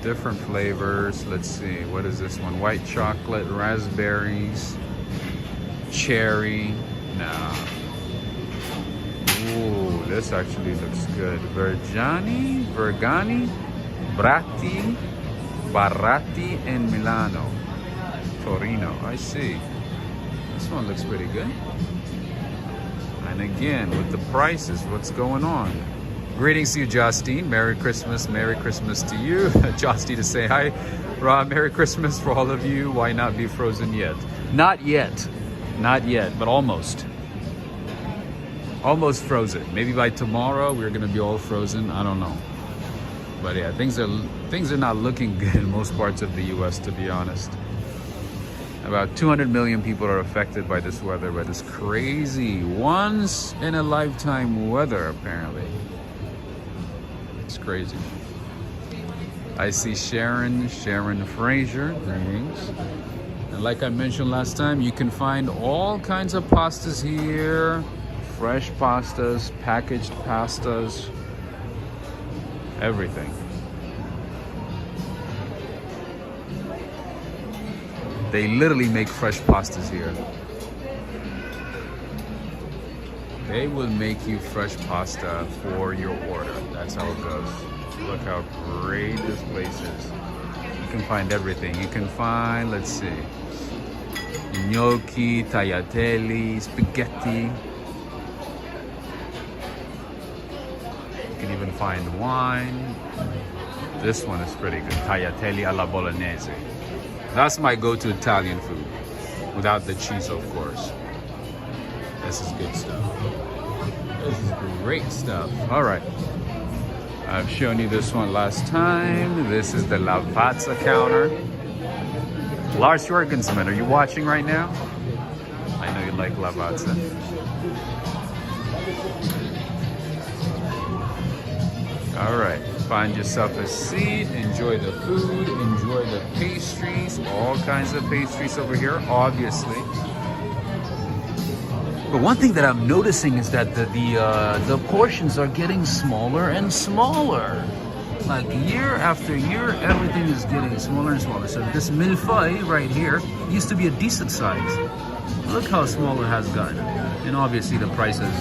Different flavors. Let's see. What is this one? White chocolate, raspberries, cherry. Nah. Ooh, this actually looks good. Vergani, Baratti, and Milano. Torino. I see. This one looks pretty good. And again, with the prices, what's going on? Greetings to you, Justine. Merry Christmas to you. Justine to say hi. Merry Christmas for all of you. Why not be frozen yet? Not yet, but almost. Almost frozen. Maybe by tomorrow we're gonna be all frozen. I don't know. But yeah, things are not looking good in most parts of the U.S. to be honest. About 200 million people are affected by this weather, by this crazy once in a lifetime weather, apparently. It's crazy. I see Sharon Fraser, greetings. And like I mentioned last time, you can find all kinds of pastas here. Fresh pastas, packaged pastas, everything. They literally make fresh pastas here. They will make you fresh pasta for your order. That's how it goes. Look how great this place is. You can find everything. You can find, let's see, gnocchi, tagliatelle, spaghetti. You can even find wine. This one is pretty good. Tagliatelle alla bolognese. That's my go-to Italian food. Without the cheese, of course. This is good stuff. This is great stuff. All right. I've shown you this one last time. This is the Lavazza counter. Lars Jorgensen, are you watching right now? I know you like Lavazza. All right. Find yourself a seat, enjoy the food, enjoy the pastries, all kinds of pastries over here, obviously. But one thing that I'm noticing is that the portions are getting smaller and smaller. Like year after year, everything is getting smaller and smaller. So this millefeuille right here used to be a decent size. Look how small it has gotten. And obviously the price has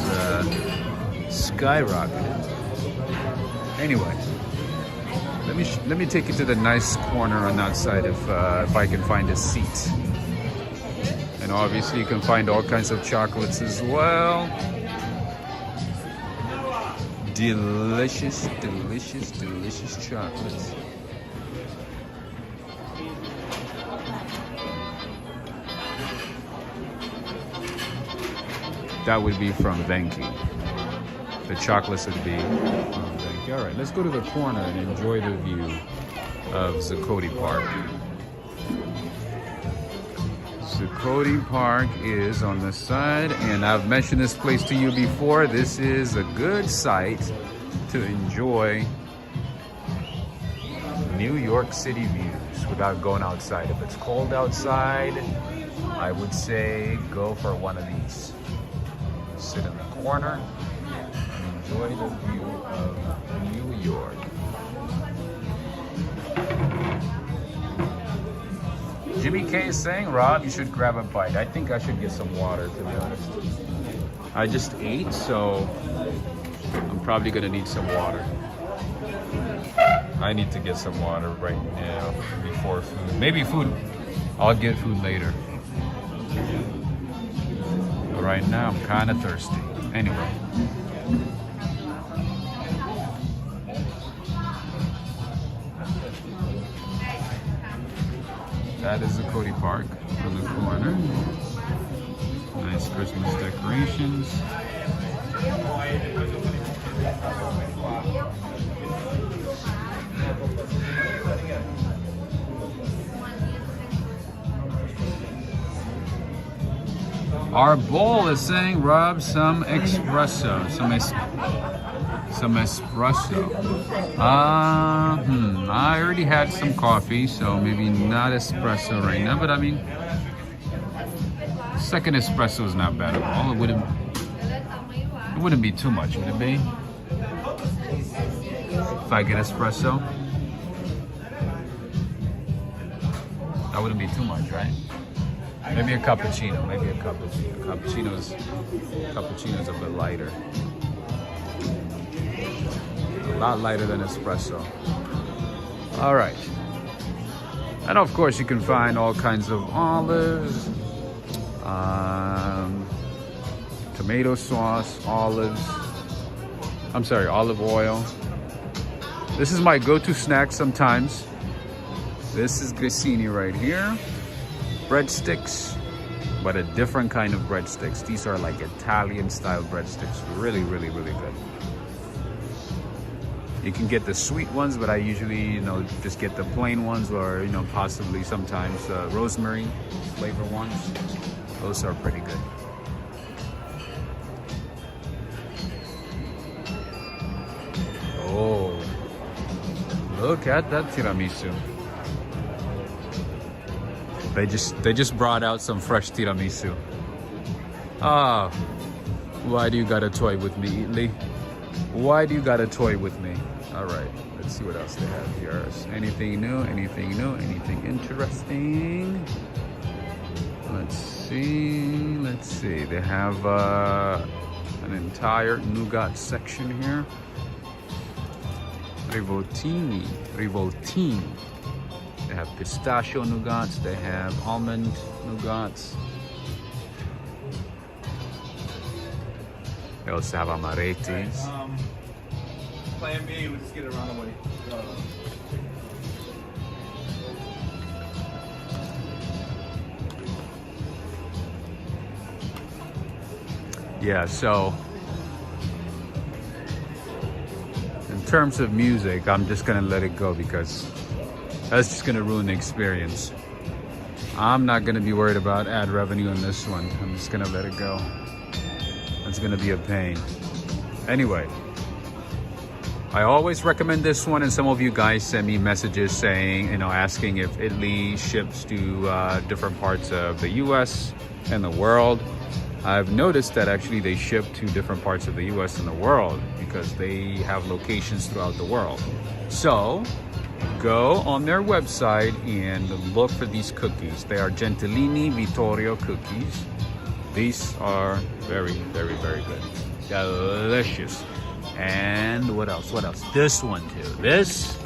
skyrocketed. Anyway, let me take you to the nice corner on that side if I can find a seat. And obviously you can find all kinds of chocolates as well. Delicious, delicious, delicious chocolates. That would be from Venki. The chocolates would be from Venki. All right, let's go to the corner and enjoy the view of Zuccotti Park. Zuccotti Park is on the side, and I've mentioned this place to you before. This is a good site to enjoy New York City views without going outside. If it's cold outside, I would say go for one of these. Sit in the corner and enjoy the view of New York. Jimmy K is saying, Rob, you should grab a bite. I think I should get some water, to be honest. I just ate, so I'm probably gonna need some water. I need to get some water right now before food. Maybe food, I'll get food later. But right now, I'm kind of thirsty. Anyway. That is Zuccotti Park on the corner. Nice Christmas decorations. Our bowl is saying, Rob, some espresso. Some espresso. I already had some coffee, so maybe not espresso right now, but I mean, second espresso is not bad at all. It wouldn't be too much, would it be? If I get espresso, that wouldn't be too much, right? Maybe a cappuccino, maybe a cappuccino. Cappuccino's a bit lighter. A lot lighter than espresso. All right. And of course you can find all kinds of olives, tomato sauce, olive oil. This is my go-to snack sometimes. This is grissini right here. Breadsticks, but a different kind of breadsticks. These are like Italian style breadsticks. Really, really, really good. You can get the sweet ones, but I usually, you know, just get the plain ones, or, you know, possibly sometimes rosemary flavor ones. Those are pretty good. Oh, look at that tiramisu. They just brought out some fresh tiramisu. Ah, why do you got a toy with me, Eataly? Why do you got a toy with me? All right, let's see what else they have here. Anything new? Anything new? Anything interesting? Let's see. Let's see. They have an entire nougat section here. Rivoltini. They have pistachio nougats. They have almond nougats. They also have amarettes. Plan B, we'll just get it around the way. Yeah, so in terms of music, I'm just gonna let it go because that's just gonna ruin the experience. I'm not gonna be worried about ad revenue on this one. I'm just gonna let it go. It's gonna be a pain. Anyway, I always recommend this one, and some of you guys send me messages saying, you know, asking if Eataly ships to different parts of the US and the world. I've noticed that actually they ship to different parts of the US and the world because they have locations throughout the world. So go on their website and look for these cookies. They are Gentilini Vittorio cookies. These are very, very, very good. Delicious. And what else? What else? This one too. This,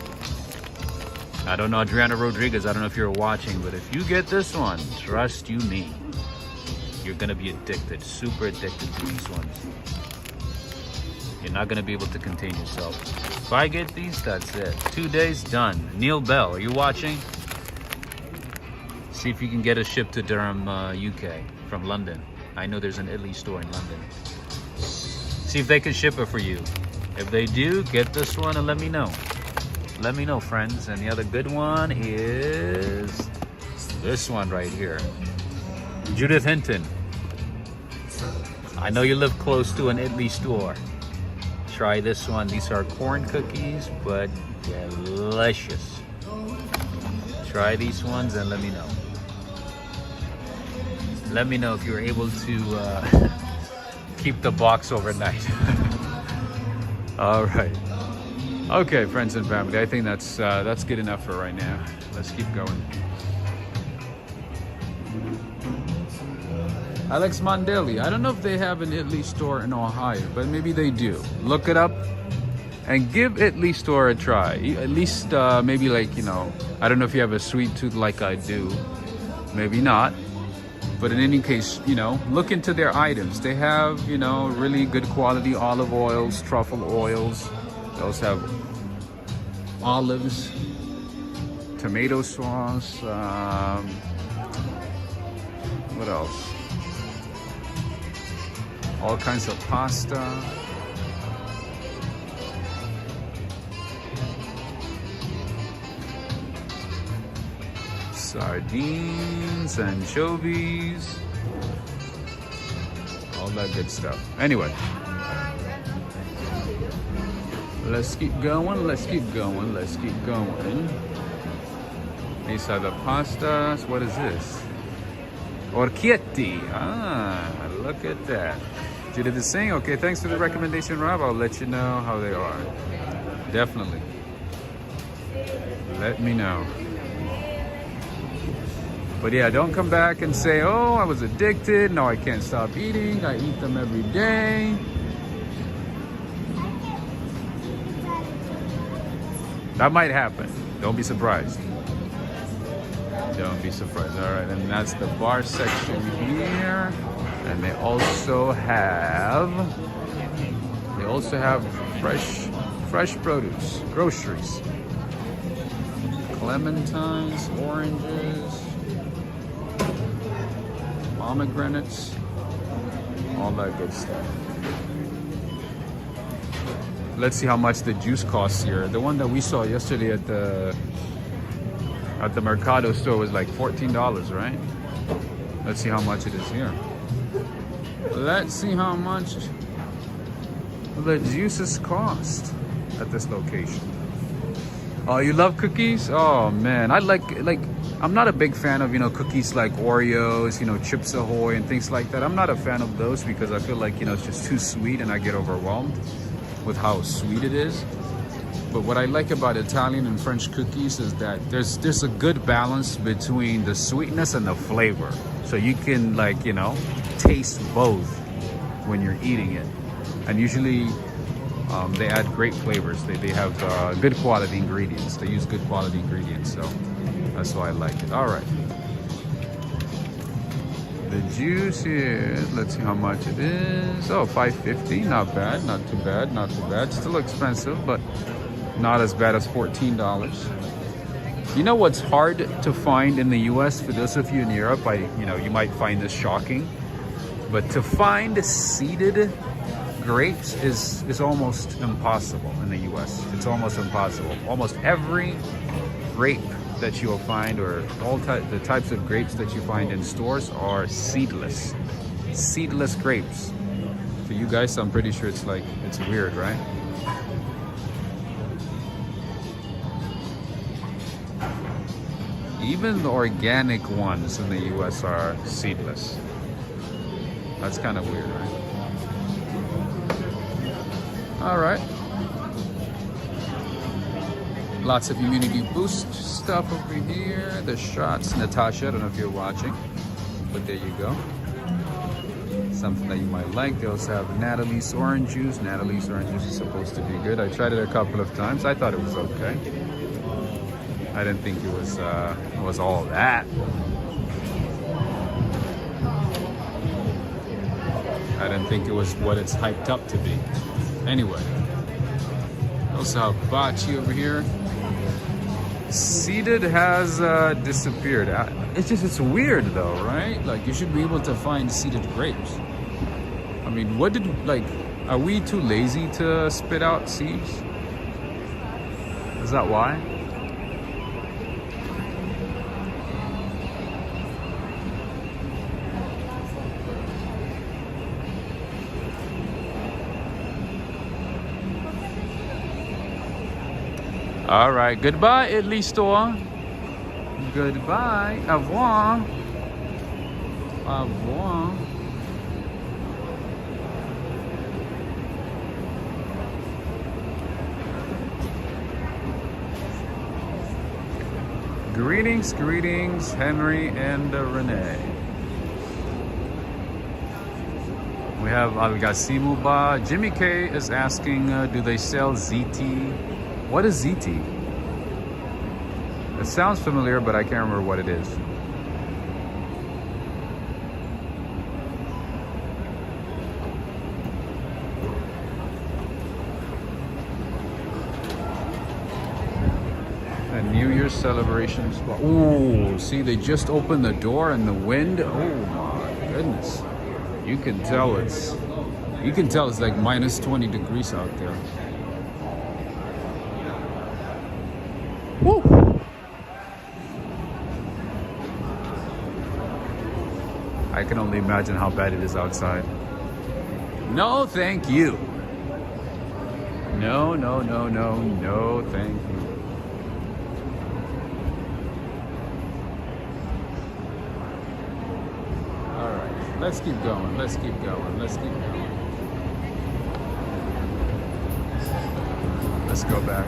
I don't know, Adriana Rodriguez, I don't know if you're watching, but if you get this one, trust you me, you're gonna be addicted, super addicted to these ones. You're not gonna be able to contain yourself. If I get these, that's it. 2 days, done. Neil Bell, are you watching? See if you can get a ship to Durham, UK from London. I know there's an Eataly store in London. See if they can ship it for you. If they do, get this one and let me know. Let me know, friends. And the other good one is this one right here. Judith Hinton. I know you live close to an Eataly store. Try this one. These are corn cookies, but delicious. Try these ones and let me know. Let me know if you're able to keep the box overnight. All right. Okay, friends and family, I think that's good enough for right now. Let's keep going. Alex Mondelli, I don't know if they have an Eataly store in Ohio, but maybe they do. Look it up and give Eataly store a try. At least maybe, like, you know, I don't know if you have a sweet tooth like I do. Maybe not. But in any case, you know, look into their items. They have, you know, really good quality olive oils, truffle oils. They also have olives, tomato sauce. What else? All kinds of pasta. Sardines, anchovies, all that good stuff. Anyway, let's keep going, let's keep going, let's keep going. These are the pastas. What is this? Orchietti. Ah, look at that. Judith is saying, okay, thanks for the recommendation, Rob. I'll let you know how they are. Definitely. Let me know. But yeah, don't come back and say, oh, I was addicted. No, I can't stop eating. I eat them every day. That might happen. Don't be surprised. Don't be surprised. All right, and that's the bar section here. And they also have fresh produce, groceries. Clementines, oranges, pomegranates, all that good stuff. Let's see how much the juice costs here. The one that we saw yesterday at the Mercado store was like $14, right? Let's see how much it is here. Let's see how much the juices cost at this location. Oh, you love cookies? Oh man, I like I'm not a big fan of, you know, cookies like Oreos, you know, Chips Ahoy and things like that. I'm not a fan of those because I feel like, you know, it's just too sweet and I get overwhelmed with how sweet it is. But what I like about Italian and French cookies is that there's a good balance between the sweetness and the flavor. So you can, like, you know, taste both when you're eating it. And usually they add great flavors. They have good quality ingredients. They use good quality ingredients, so that's why I like it. All right. The juice here, let's see how much it is. Oh, $5.50, not bad, not too bad, not too bad. Still expensive, but not as bad as $14. You know what's hard to find in the US? For those of you in Europe, you might find this shocking, but to find seeded grapes is almost impossible in the US. It's almost impossible. Almost every grape that you will find, or the types of grapes that you find in stores, are seedless. Seedless grapes. For you guys, I'm pretty sure it's weird, right? Even the organic ones in the US are seedless. That's kind of weird, right? All right. Lots of immunity boost stuff over here. The shots, Natasha, I don't know if you're watching, but there you go. Something that you might like. They also have Natalie's orange juice. Natalie's orange juice is supposed to be good. I tried it a couple of times. I thought it was okay. I didn't think it was all that. I didn't think it was what it's hyped up to be. Anyway, also have Bachi over here. Seeded has disappeared. It's weird though, right? Like, you should be able to find seeded grapes. I mean, are we too lazy to spit out seeds? Is that why? All right, goodbye, Eataly store. Goodbye, au revoir. Au revoir. Greetings, greetings, Henry and Renee. We have Al-Gasimuba. Jimmy K is asking, do they sell ZT? What is ZT? It sounds familiar, but I can't remember what it is. A New Year's celebration spot. Ooh, see, they just opened the door and the wind. Oh my goodness. You can tell it's like minus 20 degrees out there. Woo! I can only imagine how bad it is outside. No, thank you. No, no, no, no, no, thank you. All right, let's keep going. Let's keep going. Let's keep going. Let's go back.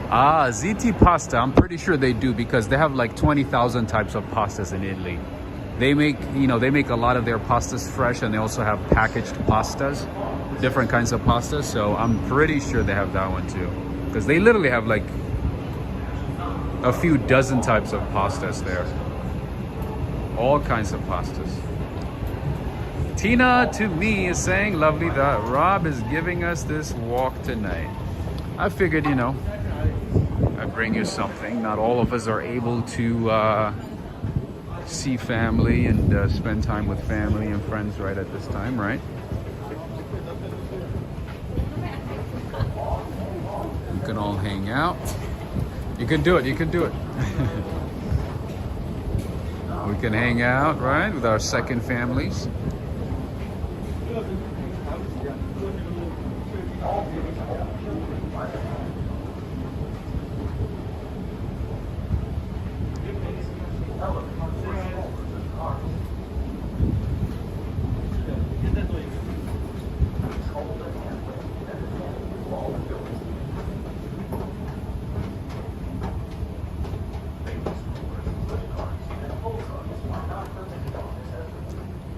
Ah, ZT pasta, I'm pretty sure they do, because they have like 20,000 types of pastas in Italy. They make a lot of their pastas fresh, and they also have packaged pastas, different kinds of pastas. So I'm pretty sure they have that one too, because they literally have like a few dozen types of pastas there. All kinds of pastas. Tina to me is saying, lovely that Rob is giving us this walk tonight. I figured, I'd bring you something. Not all of us are able to see family and spend time with family and friends right at this time, right? You can all hang out. You can do it, you can do it. We can hang out, right, with our second families.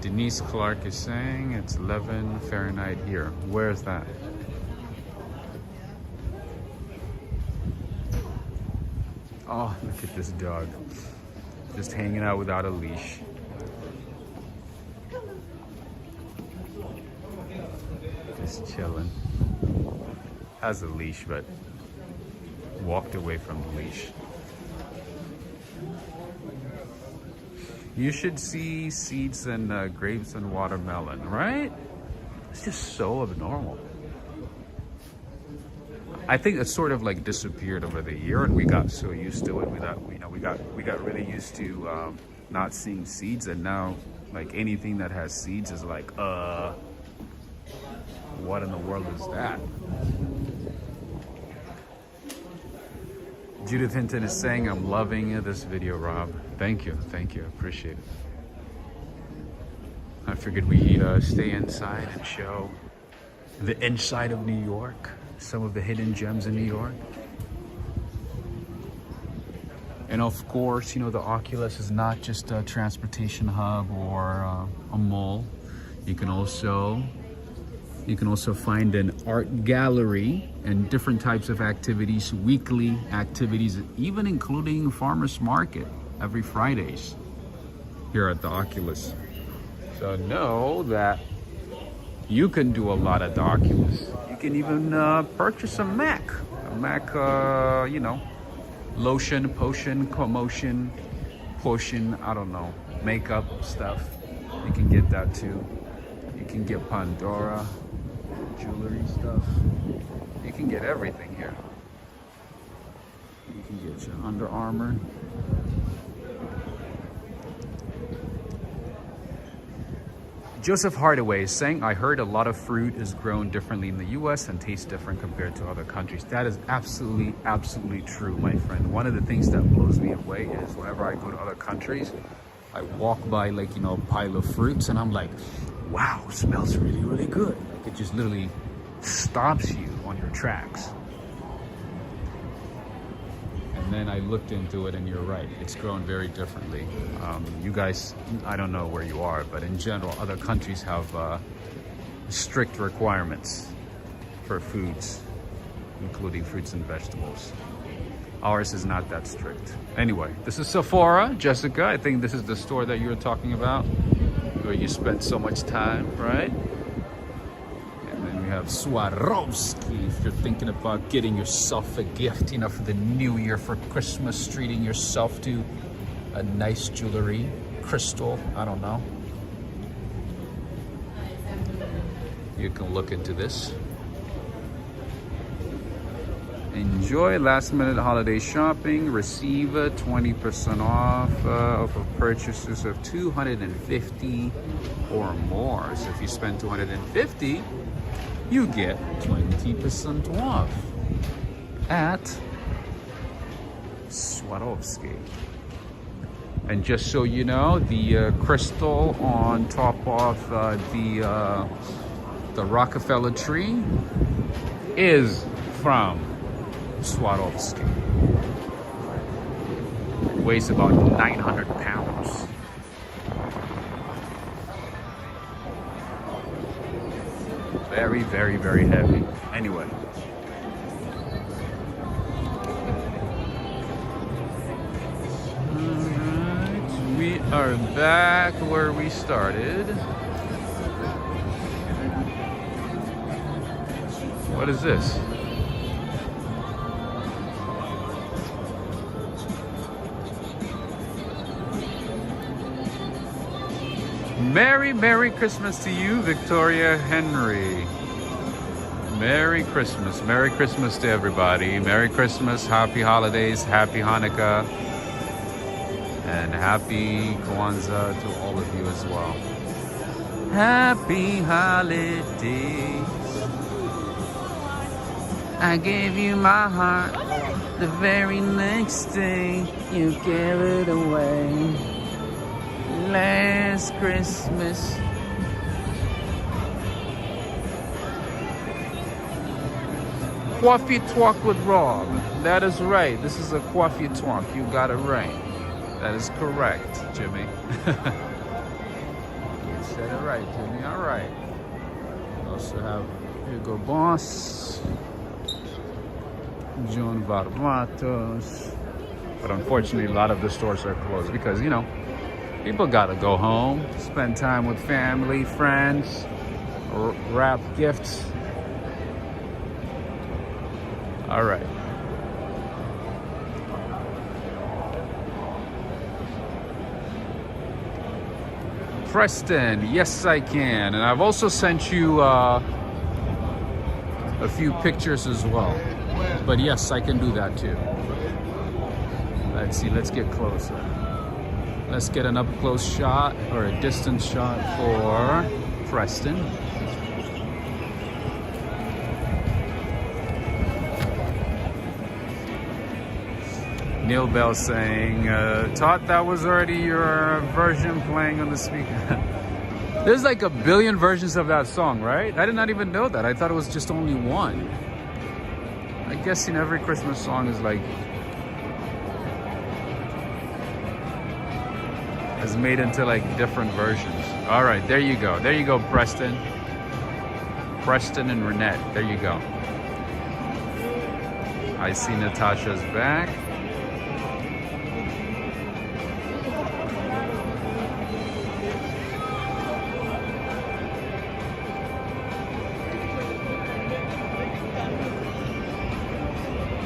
Denise Clark is saying it's 11 Fahrenheit here. Where is that? Oh, look at this dog. Just hanging out without a leash. Just chilling. Has a leash, but walked away from the leash. You should see seeds and grapes and watermelon, right? It's just so abnormal. I think it's sort of like disappeared over the year, and we got so used to it. We got really used to not seeing seeds, and now like anything that has seeds is like, what in the world is that? Judith Hinton is saying, I'm loving this video, Rob. Thank you, appreciate it. I figured we'd stay inside and show the inside of New York, some of the hidden gems in New York. And of course, you know, the Oculus is not just a transportation hub or a mall. You can also find an art gallery and different types of activities, weekly activities, even including farmers market every Fridays here at the Oculus. So know that you can do a lot at the Oculus. You can even purchase a Mac, you know, lotion, potion, commotion, potion, I don't know, makeup stuff. You can get that too. You can get Pandora, jewelry stuff. You can get everything here. You can get your Under Armour. Joseph Hardaway is saying, I heard a lot of fruit is grown differently in the US and tastes different compared to other countries. That is absolutely, absolutely true, my friend. One of the things that blows me away is whenever I go to other countries, I walk by like, you know, a pile of fruits and I'm like, wow, smells really, really good. Like it just literally stops you on your tracks. And then I looked into it and you're right, it's grown very differently. You guys, I don't know where you are, but in general, other countries have strict requirements for foods, including fruits and vegetables. Ours is not that strict. Anyway, this is Sephora, Jessica. I think this is the store that you were talking about, where you spent so much time, right? Have Swarovski if you're thinking about getting yourself a gift, you know, for the new year, for Christmas, treating yourself to a nice jewelry, crystal, I don't know. You can look into this. Enjoy last minute holiday shopping. Receive 20% off of purchases of $250 or more. So if you spend $250, you get 20% off at Swarovski. And just so you know, the crystal on top of the Rockefeller tree is from Swarovski. It weighs about 900 pounds. Very, very, very heavy. Anyway. Alright, we are back where we started. What is this? Merry Christmas to you, Victoria Henry. Merry Christmas. Merry Christmas to everybody. Merry Christmas, happy holidays, happy Hanukkah, and happy Kwanzaa to all of you as well. Happy holidays. I gave you my heart. The very next day, you gave it away. Last Christmas. Coffee Talk with Rob. That is right. This is a Coffee Talk. You got it right. That is correct, Jimmy. You said it right, Jimmy. All right. We also have Hugo Boss, John Varvatos. But unfortunately, a lot of the stores are closed because, you know, people gotta go home, spend time with family, friends, wrap gifts. All right. Preston, yes I can. And I've also sent you a few pictures as well. But yes, I can do that too. Let's see, let's get closer. Let's get an up-close shot or a distance shot for Preston. Neil Bell saying, Todd, that was already your version playing on the speaker. There's like a billion versions of that song, right? I did not even know that. I thought it was just only one. I guess in every Christmas song is like, is made into like different versions. All right, there you go. There you go, Preston. Preston and Renette, there you go. I see Natasha's back.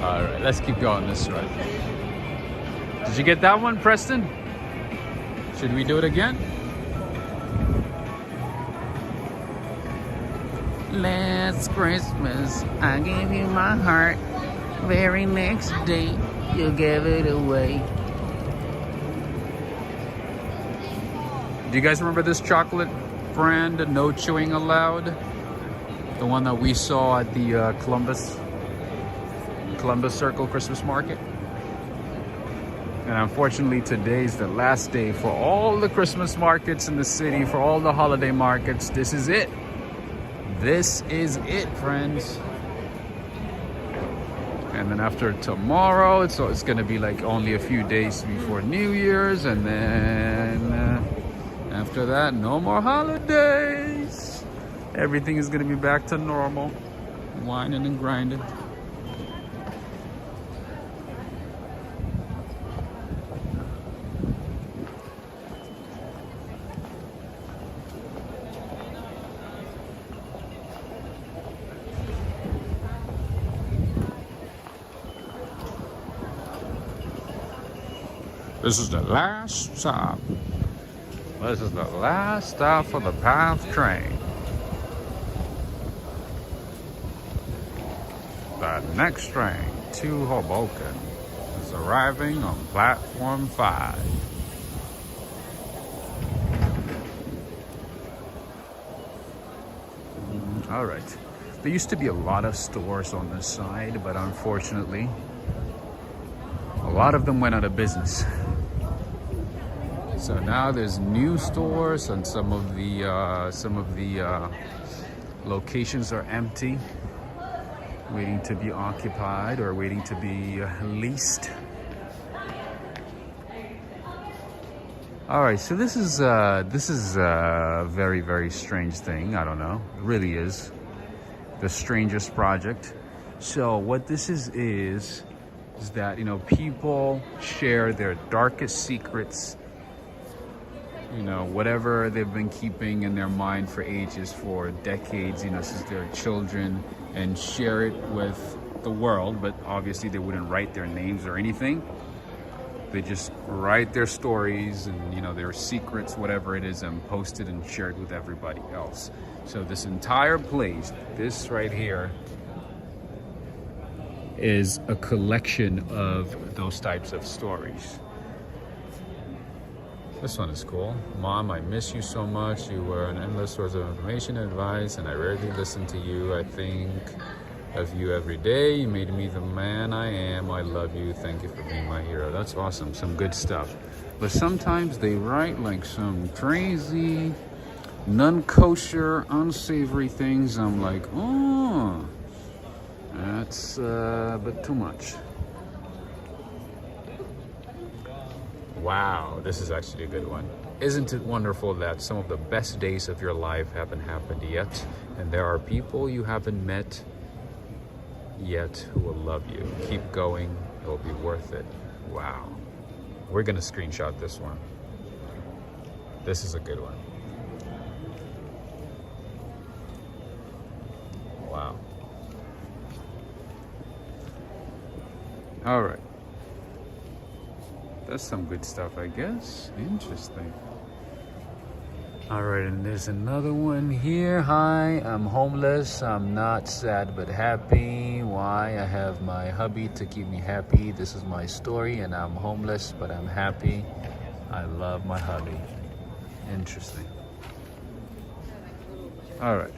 All right, let's keep going this way. Did you get that one, Preston? Should we do it again? Last Christmas, I gave you my heart. Very next day, you gave it away. Do you guys remember this chocolate brand, No Chewing Allowed? The one that we saw at the Columbus Circle Christmas Market? And unfortunately, today's the last day for all the Christmas markets in the city, for all the holiday markets. This is it. This is it, friends. And then after tomorrow, it's going to be like only a few days before New Year's. And then after that, no more holidays. Everything is going to be back to normal. Whining and grinding. This is the last stop. This is the last stop for the PATH train. The next train to Hoboken is arriving on platform 5. All right. There used to be a lot of stores on this side, but unfortunately, a lot of them went out of business. So now there's new stores, and some of the locations are empty, waiting to be occupied or waiting to be leased. All right, so this is a very, very strange thing. I don't know, it really is the strangest project. So what this is that, you know, people share their darkest secrets, you know, whatever they've been keeping in their mind for ages, for decades, you know, since they're children, and share it with the world. But obviously they wouldn't write their names or anything. They just write their stories and, you know, their secrets, whatever it is, and post it and share it with everybody else. So this entire place, this right here, is a collection of those types of stories. This one is cool. Mom, I miss you so much. You were an endless source of information and advice, and I rarely listen to you. I think of you every day. You made me the man I am. I love you. Thank you for being my hero. That's awesome. Some good stuff. But sometimes they write like some crazy, non-kosher, unsavory things. I'm like, oh, that's a bit too much. Wow, this is actually a good one. Isn't it wonderful that some of the best days of your life haven't happened yet, and there are people you haven't met yet who will love you. Keep going, it'll be worth it. Wow. We're gonna screenshot this one. This is a good one. Wow. All right. That's some good stuff, I guess. Interesting. All right, and there's another one here. Hi, I'm homeless. I'm not sad but happy. Why? I have my hubby to keep me happy. This is my story, and I'm homeless, but I'm happy. I love my hubby. Interesting. All right.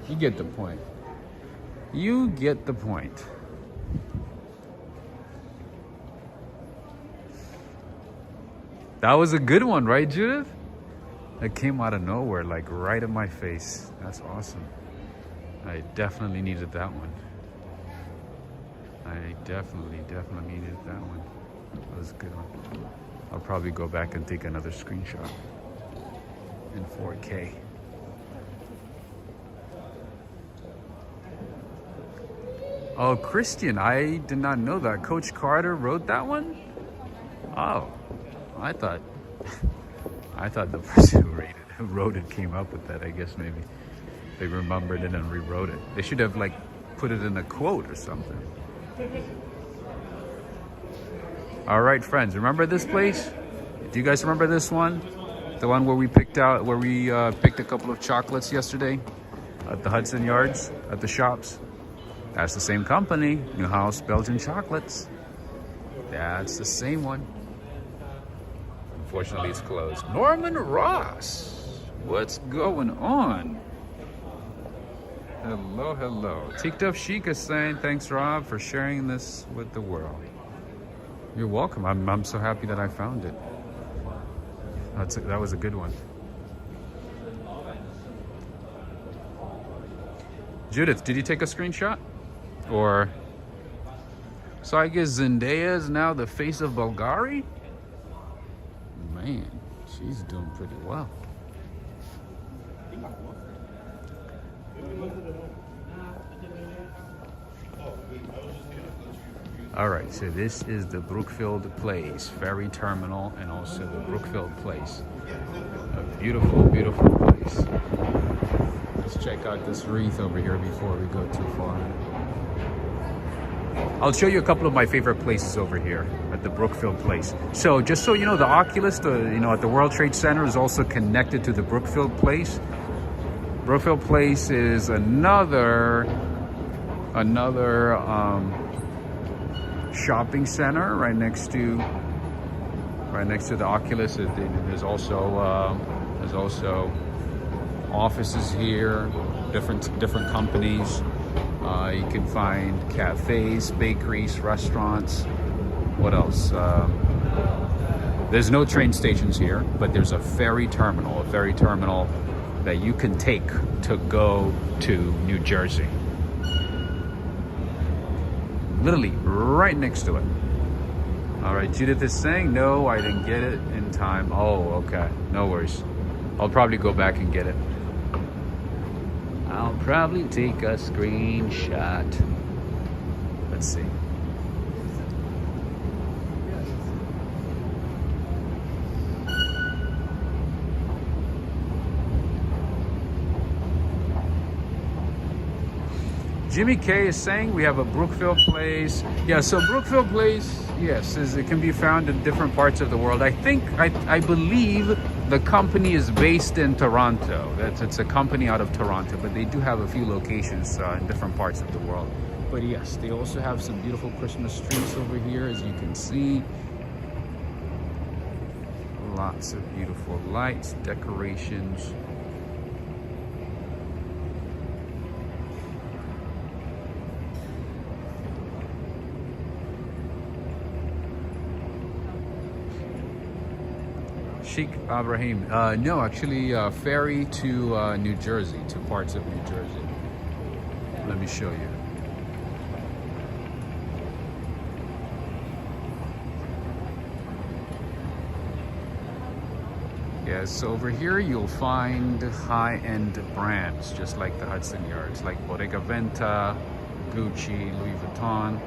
You get the point. You get the point. That was a good one, right, Judith? It came out of nowhere, like right in my face. That's awesome. I definitely needed that one. I definitely needed that one. That was a good one. I'll probably go back and take another screenshot in 4K. Oh, Christian, I did not know that. Coach Carter wrote that one? Oh. I thought the person who wrote it came up with that. I guess maybe they remembered it and rewrote it. They should have like put it in a quote or something. All right, friends, remember this place? Do you guys remember this one? The one where we picked a couple of chocolates yesterday at the Hudson Yards, at the shops? That's the same company, Newhouse Belgian Chocolates. That's the same one. Unfortunately, it's closed. Norman Ross, what's going on? Hello, hello. Ticked Up Chic is saying, thanks, Rob, for sharing this with the world. You're welcome. I'm so happy that I found it. That was a good one. Judith, did you take a screenshot? Or, so I guess Zendaya is now the face of Bulgari? Man, she's doing pretty well. All right, so this is the Brookfield Place, ferry terminal, and also the Brookfield Place. A beautiful, beautiful place. Let's check out this wreath over here before we go too far. I'll show you a couple of my favorite places over here at the Brookfield Place. So just so you know, the Oculus, at the World Trade Center is also connected to the Brookfield Place. Brookfield Place is another shopping center right next to the Oculus. There's also offices here, different companies. You can find cafes, bakeries, restaurants. What else? There's no train stations here, but there's a ferry terminal that you can take to go to New Jersey. Literally right next to it. All right, Judith is saying, no, I didn't get it in time. Oh, okay, no worries. I'll probably go back and get it. I'll probably take a screenshot. Let's see. Jimmy K is saying we have a Brookfield Place. Yeah, so Brookfield Place, yes, it can be found in different parts of the world. I believe the company is based in Toronto. It's a company out of Toronto, but they do have a few locations in different parts of the world. But yes, they also have some beautiful Christmas trees over here, as you can see. Lots of beautiful lights, decorations. Sheikh Ibrahim. No, actually, ferry to New Jersey, to parts of New Jersey. Let me show you. Yes, so over here you'll find high-end brands, just like the Hudson Yards, like Bottega Veneta, Gucci, Louis Vuitton.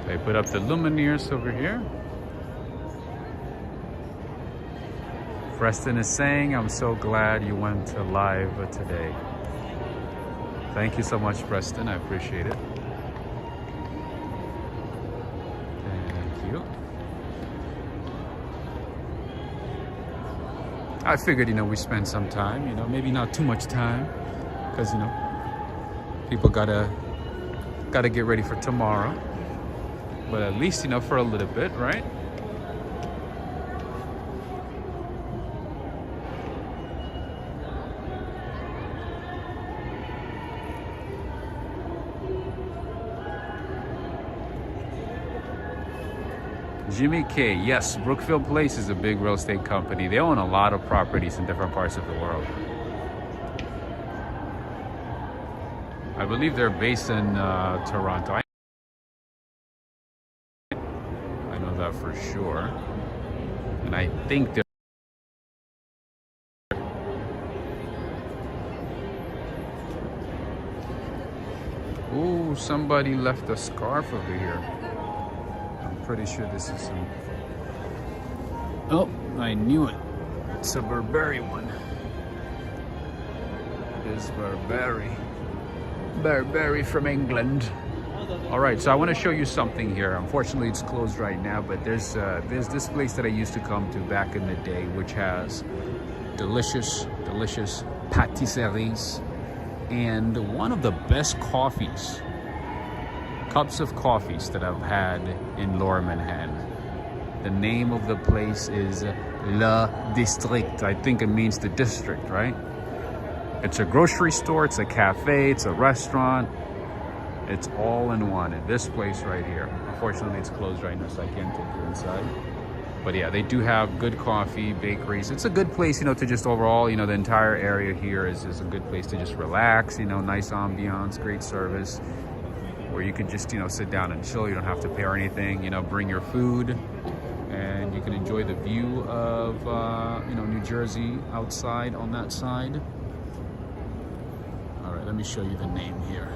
They put up the luminaires over here. Preston is saying, I'm so glad you went to live today. Thank you so much, Preston. I appreciate it. Thank you. I figured, we spend some time, maybe not too much time, because, people gotta get ready for tomorrow. But at least, for a little bit, right? Jimmy K, yes, Brookfield Place is a big real estate company. They own a lot of properties in different parts of the world. I believe they're based in Toronto. That for sure, and I think they're ooh, somebody left a scarf over here. I'm pretty sure this is some. Oh, I knew it. It's a Burberry one. It is Burberry from England. All right, so I want to show you something here. Unfortunately, it's closed right now, but there's this place that I used to come to back in the day, which has delicious patisseries and one of the best cups of coffees that I've had in Lower Manhattan. The name of the place is Le District. I think it means the district, right? It's a grocery store, it's a cafe, it's a restaurant. It's all in one in this place right here. Unfortunately, it's closed right now, so I can't take you inside. But yeah, they do have good coffee, bakeries. It's a good place, to just overall, the entire area here is a good place to just relax, nice ambiance, great service, where you can just, sit down and chill. You don't have to pay or anything, bring your food, and you can enjoy the view of, New Jersey outside on that side. All right, let me show you the name here,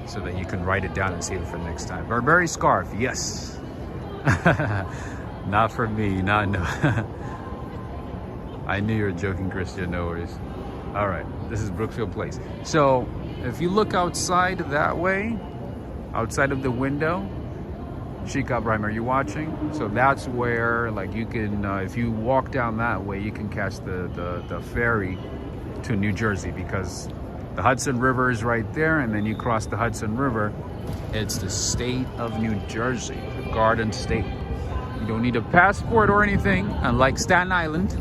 so that you can write it down and save it for next time. Burberry scarf, yes. Not for me, no. I knew you were joking, Christian, no worries. All right, this is Brookfield Place. So if you look outside that way, outside of the window, Sheikh Ibrahim, are you watching? So that's where, you can, if you walk down that way, you can catch the ferry to New Jersey, because the Hudson River is right there, and then you cross the Hudson River. It's the state of New Jersey, the Garden State. You don't need a passport or anything, unlike Staten Island.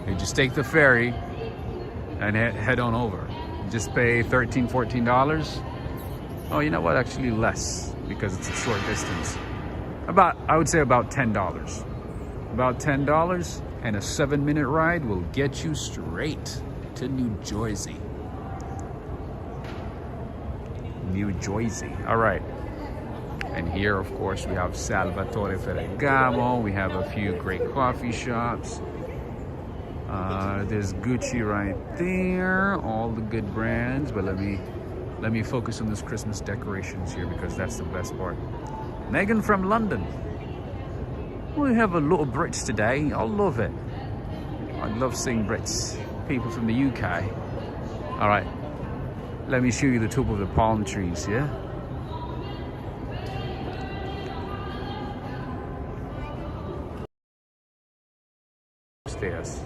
You just take the ferry and head on over. You just pay $13, $14. Oh, you know what? Actually less, because it's a short distance. I would say about $10. About $10, and a 7-minute ride will get you straight to New Jersey. New Jersey. All right. And here, of course, we have Salvatore Ferragamo. We have a few great coffee shops. There's Gucci right there. All the good brands. But let me focus on this Christmas decorations here because that's the best part. Megan from London. We have a lot of Brits today. I love it. I love seeing Brits. People from the UK. All right. Let me show you the top of the palm trees, yeah? Upstairs.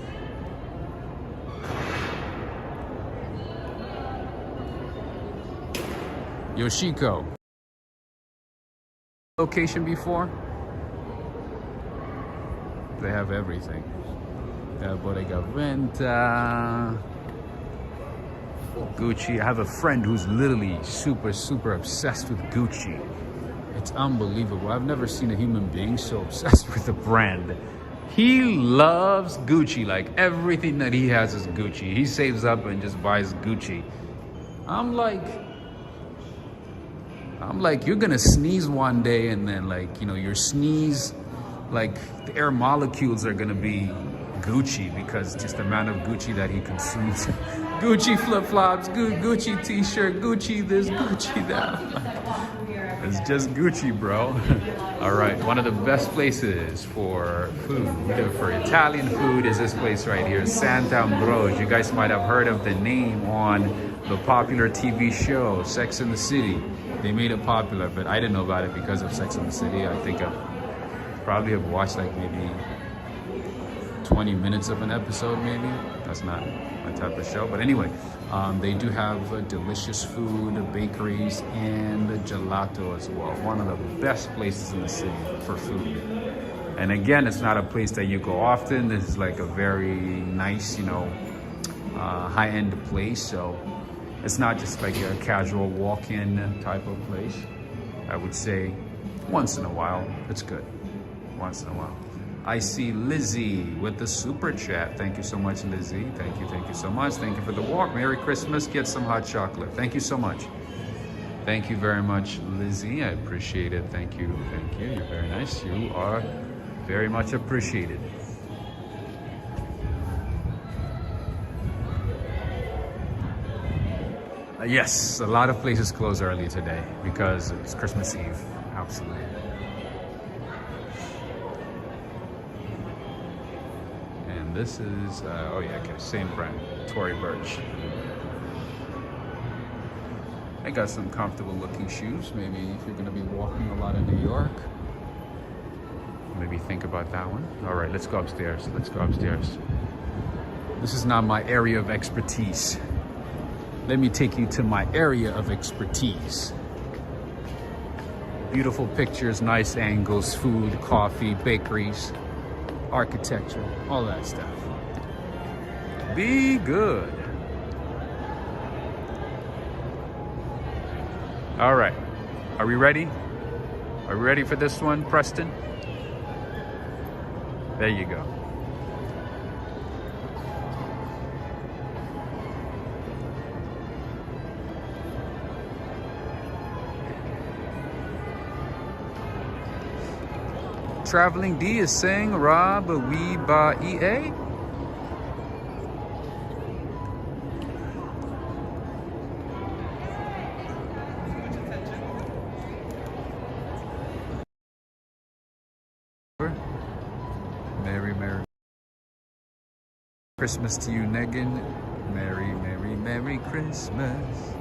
Yoshiko. Location before? They have everything. They have Bodega Venta, Gucci. I have a friend who's literally super obsessed with Gucci. It's unbelievable. I've never seen a human being so obsessed with a brand. He loves Gucci. Like everything that he has is Gucci. He saves up and just buys Gucci. I'm like, you're gonna sneeze one day and then like, you know, your sneeze, like the air molecules are gonna be Gucci because just the amount of Gucci that he consumes. Gucci flip-flops, Gucci t-shirt, Gucci this, Gucci that. It's just Gucci, bro. All right, one of the best places for food, for Italian food, is this place right here, Santa Ambrosia. You guys might have heard of the name on the popular TV show, Sex and the City. They made it popular, but I didn't know about it because of Sex and the City. I think I probably have watched like maybe 20 minutes of an episode, maybe. That's not my type of show. But anyway, they do have delicious food, bakeries, and gelato as well. One of the best places in the city for food. And again, it's not a place that you go often. This is like a very nice, you know, high-end place. So it's not just like a casual walk-in type of place. I would say once in a while, it's good. Once in a while. I see Lizzie with the super chat. Thank you so much, Lizzie. Thank you so much. Thank you for the walk. Merry Christmas. Get some hot chocolate. Thank you so much. Thank you very much, Lizzie. I appreciate it. Thank you. Thank you. You're very nice. You are very much appreciated. Yes, a lot of places close early today because it's Christmas Eve. Absolutely. And this is, oh yeah, okay, same brand, Tory Burch. I got some comfortable looking shoes. Maybe if you're gonna be walking a lot in New York, maybe think about that one. All right, let's go upstairs. Let's go upstairs. This is not my area of expertise. Let me take you to my area of expertise. Beautiful pictures, nice angles, food, coffee, bakeries, architecture, all that stuff. Be good. All right, are we ready? Are we ready for this one, Preston? There you go. Traveling D is saying Rob we ba EA. Merry Christmas to you, Negan. Merry Christmas.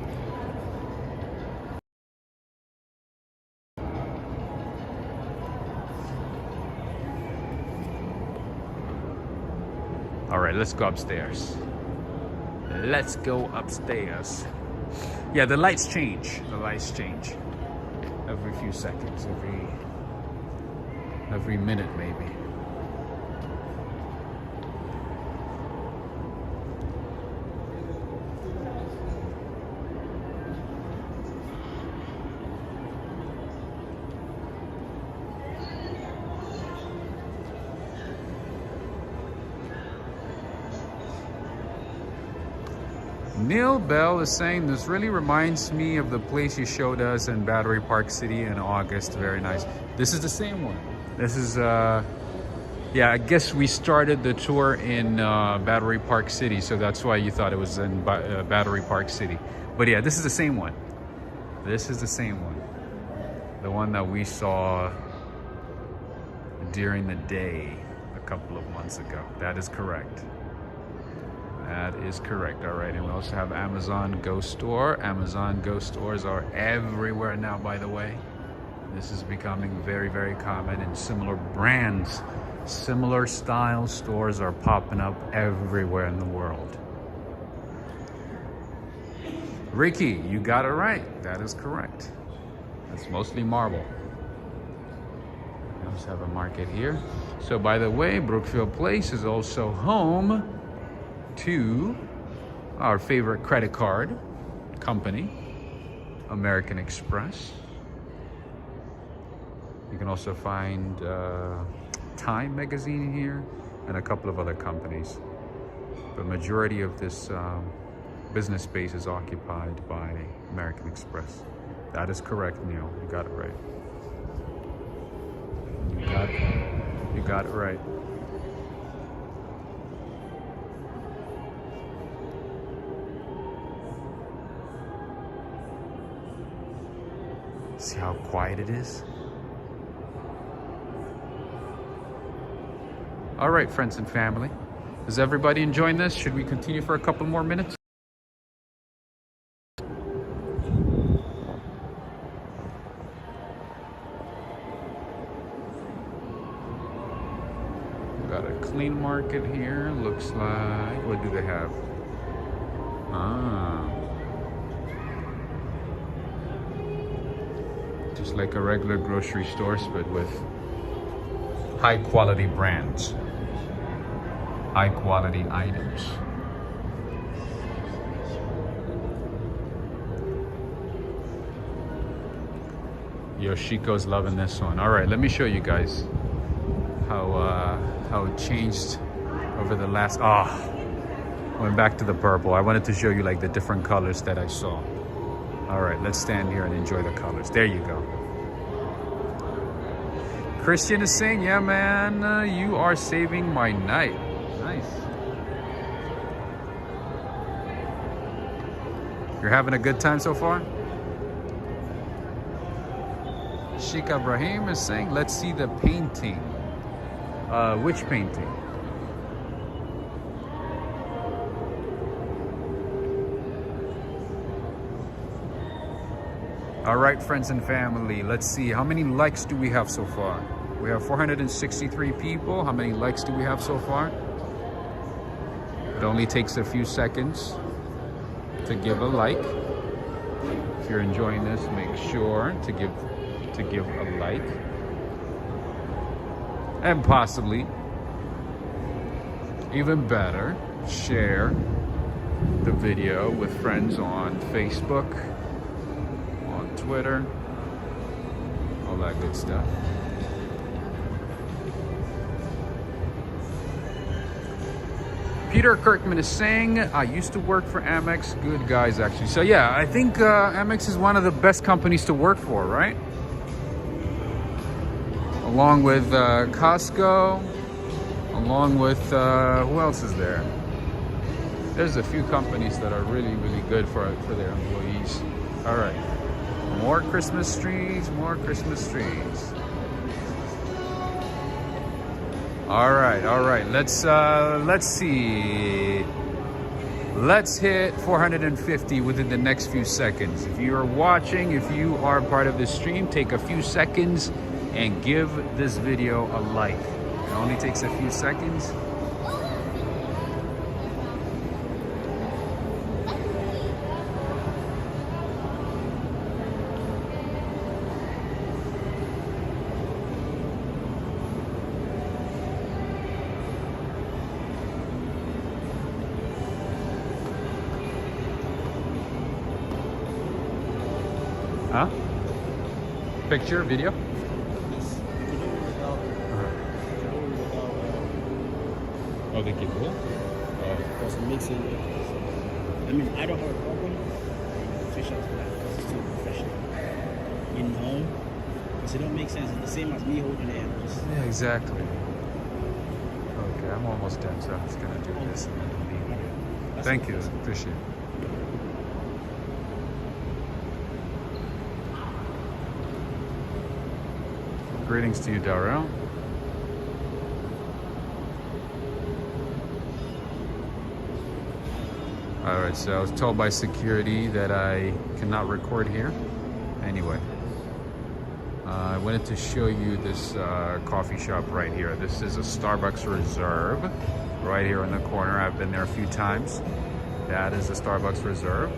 All right, let's go upstairs. Let's go upstairs. Yeah, the lights change. The lights change every few seconds, every minute maybe. Neil Bell is saying, this really reminds me of the place you showed us in Battery Park City in August. Very nice. This is the same one. This is, yeah, I guess we started the tour in Battery Park City, so that's why you thought it was in Battery Park City. But yeah, this is the same one. This is the same one. The one that we saw during the day a couple of months ago. That is correct. That is correct. All right, and we also have Amazon Go Store. Amazon Go Stores are everywhere now, by the way. This is becoming very, very common, and similar brands, similar style stores are popping up everywhere in the world. Ricky, you got it right. That is correct. That's mostly marble. We also have a market here. So by the way, Brookfield Place is also home to our favorite credit card company, American Express. You can also find Time magazine here and a couple of other companies. The majority of this business space is occupied by American Express. That is correct, Neil. You got it right. You got it right. See how quiet it is? All right, friends and family. Is everybody enjoying this? Should we continue for a couple more minutes? Got a clean market here. Looks like, what do they have? Just like a regular grocery store, but with high quality brands, high quality items. Yoshiko's loving this one. All right, let me show you guys how it changed over the last, went back to the purple. I wanted to show you like the different colors that I saw. All right, let's stand here and enjoy the colors. There you go. Christian is saying, yeah, man, you are saving my night. Nice. You're having a good time so far? Sheikh Ibrahim is saying, let's see the painting. Which painting? All right, friends and family, let's see. How many likes do we have so far? We have 463 people. How many likes do we have so far? It only takes a few seconds to give a like. If you're enjoying this, make sure to give a like. And possibly, even better, share the video with friends on Facebook, on Twitter, all that good stuff. Peter Kirkman is saying, I used to work for Amex. Good guys, actually. So yeah, I think Amex is one of the best companies to work for, right? Along with Costco, along with, who else is there? There's a few companies that are really, really good for their employees. All right, more Christmas trees, more Christmas trees. All right, let's see. Let's hit 450 within the next few seconds. If you are watching, if you are part of this stream, take a few seconds and give this video a like. It only takes a few seconds. Huh? Picture, video? Oh, they keep it? Because mixing it. I mean, I don't have a problem with officials for that because it's too professional. You know? Because it don't make sense. It's the same as me holding it. Just, Yeah, exactly. Okay, I'm almost done, so I'm just gonna do this and then leave. that's Thank you, awesome. appreciate it. Greetings to you, Darrell. Alright, so I was told by security that I cannot record here. Anyway, I wanted to show you this coffee shop right here. This is a Starbucks Reserve right here in the corner. I've been there a few times. That is a Starbucks Reserve.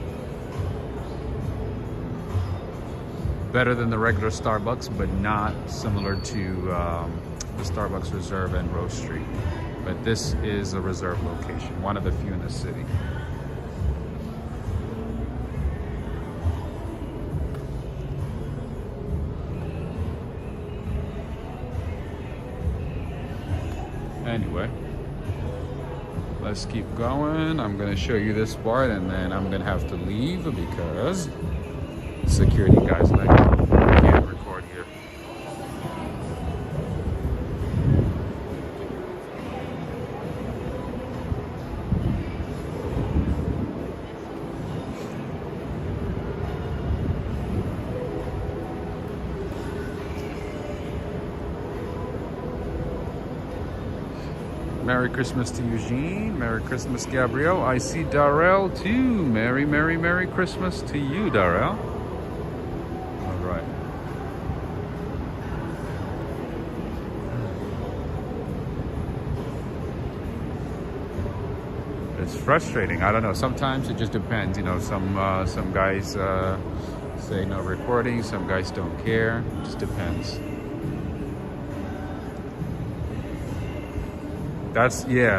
Better than the regular Starbucks, but not similar to the Starbucks Reserve and Rose Street. But this is a Reserve location, one of the few in the city. Anyway, let's keep going. I'm gonna show you this part and then I'm gonna have to leave because security guys like can't record here. Merry Christmas to Eugene. Merry Christmas, Gabrielle. I see Darrell too. Merry, Merry, Merry Christmas to you, Darrell. All right. It's frustrating. I don't know. Sometimes it just depends. You know, some guys say no recording. Some guys don't care. It just depends.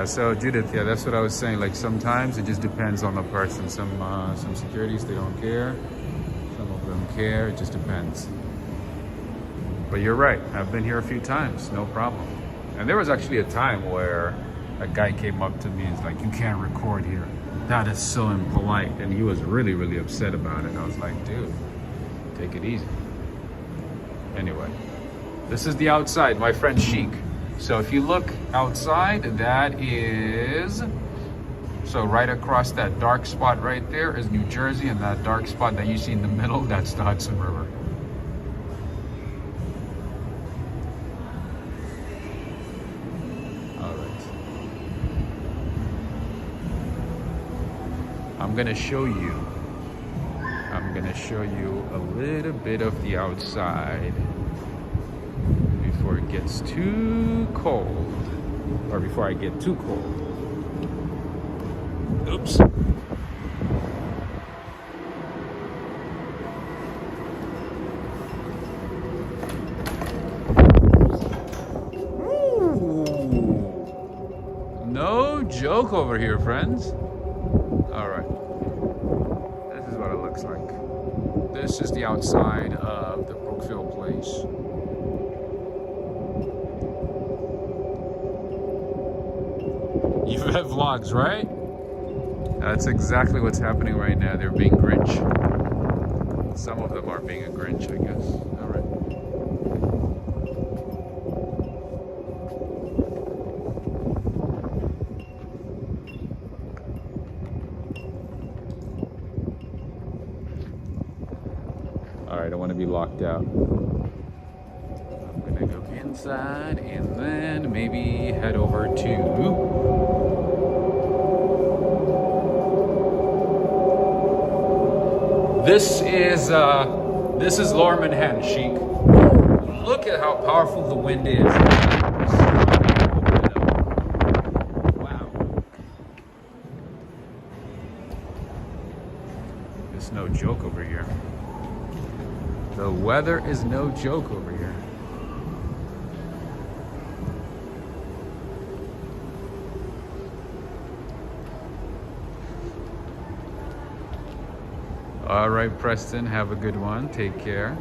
So Judith, yeah, that's what I was saying. Like sometimes it just depends on the person. Some securities, they don't care. Some of them care. It just depends. But you're right. I've been here a few times, no problem. And there was actually a time where a guy came up to me and was like, "You can't record here. That is so impolite." And he was really, really upset about it. I was like, "Dude, take it easy." Anyway, this is the outside, my friend Chic. So if you look outside, that is, so right across that dark spot right there is New Jersey, and that dark spot that you see in the middle, that's the Hudson River. All right. I'm gonna show you a little bit of the outside before it gets too cold, or before I get too cold. Oops. Ooh. No joke over here, friends. All right. This is what it looks like. This is the outside of the Brookfield Place. You have vlogs, right? That's exactly what's happening right now. They're being Grinch. Some of them are being a Grinch, I guess. All right. All right, I want to be locked out. I'm gonna go inside and then maybe head over to This is Lorman Hen, Chic. Look at how powerful the wind is. Wow. It's no joke over here. The weather is no joke over here. All right, Preston, have a good one. Take care.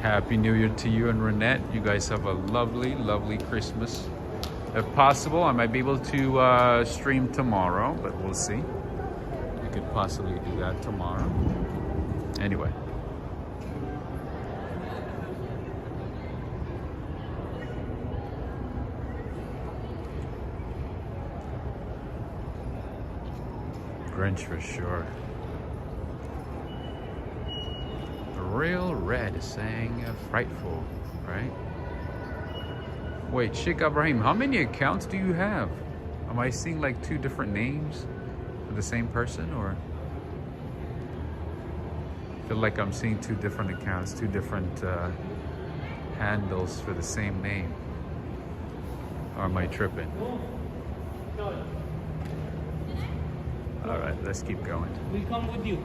Happy New Year to you and Renette. You guys have a lovely, lovely Christmas. If possible, I might be able to stream tomorrow, but we'll see. could possibly do that tomorrow. Anyway. Grinch for sure. Real Red is saying frightful, right? Wait, Sheikh Ibrahim, how many accounts do you have? Am I seeing like two different names for the same person, or? I feel like I'm seeing two different accounts, two different handles for the same name. Or am I tripping? All right, let's keep going. We'll come with you.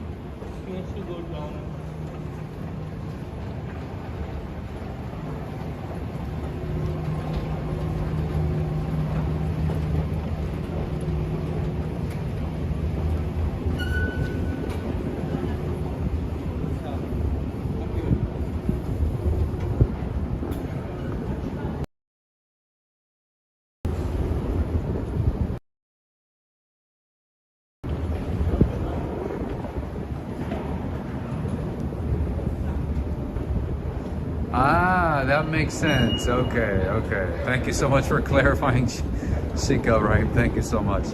He wants to go down. Ah, that makes sense. Okay, okay. Thank you so much for clarifying, Sheikh Ibrahim. Thank you so much.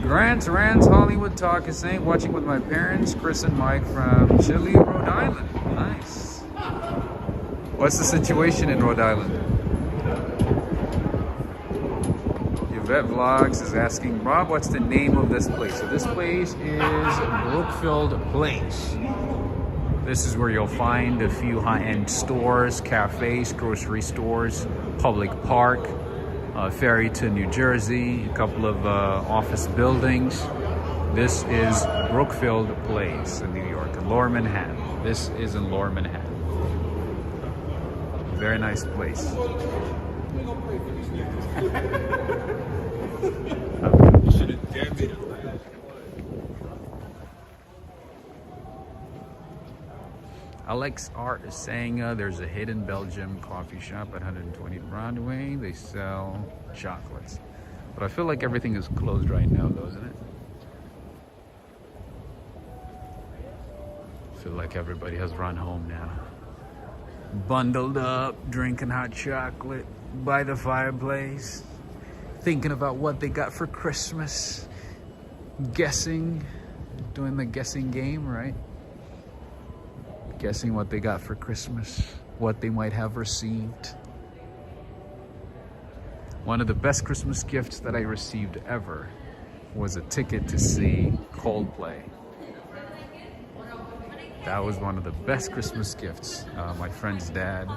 Grant's Rand's Hollywood Talk is saying, watching with my parents, Chris and Mike from Chile, Rhode Island. Nice. What's the situation in Rhode Island? Yvette Vlogs is asking, Rob, what's the name of this place? So this place is Brookfield Place. This is where you'll find a few high-end stores, cafes, grocery stores, public park, ferry to New Jersey, a couple of office buildings. This is Brookfield Place in New York, in Lower Manhattan. This is in Lower Manhattan. Very nice place. Alex Art is saying there's a hidden Belgium coffee shop at 120 Broadway. They sell chocolates. But I feel like everything is closed right now though, isn't it? I feel like everybody has run home now. Bundled up, drinking hot chocolate by the fireplace, thinking about what they got for Christmas, guessing, doing the guessing game, right? Guessing what they got for Christmas, what they might have received. One of the best Christmas gifts that I received ever was a ticket to see Coldplay. That was one of the best Christmas gifts. My friend's dad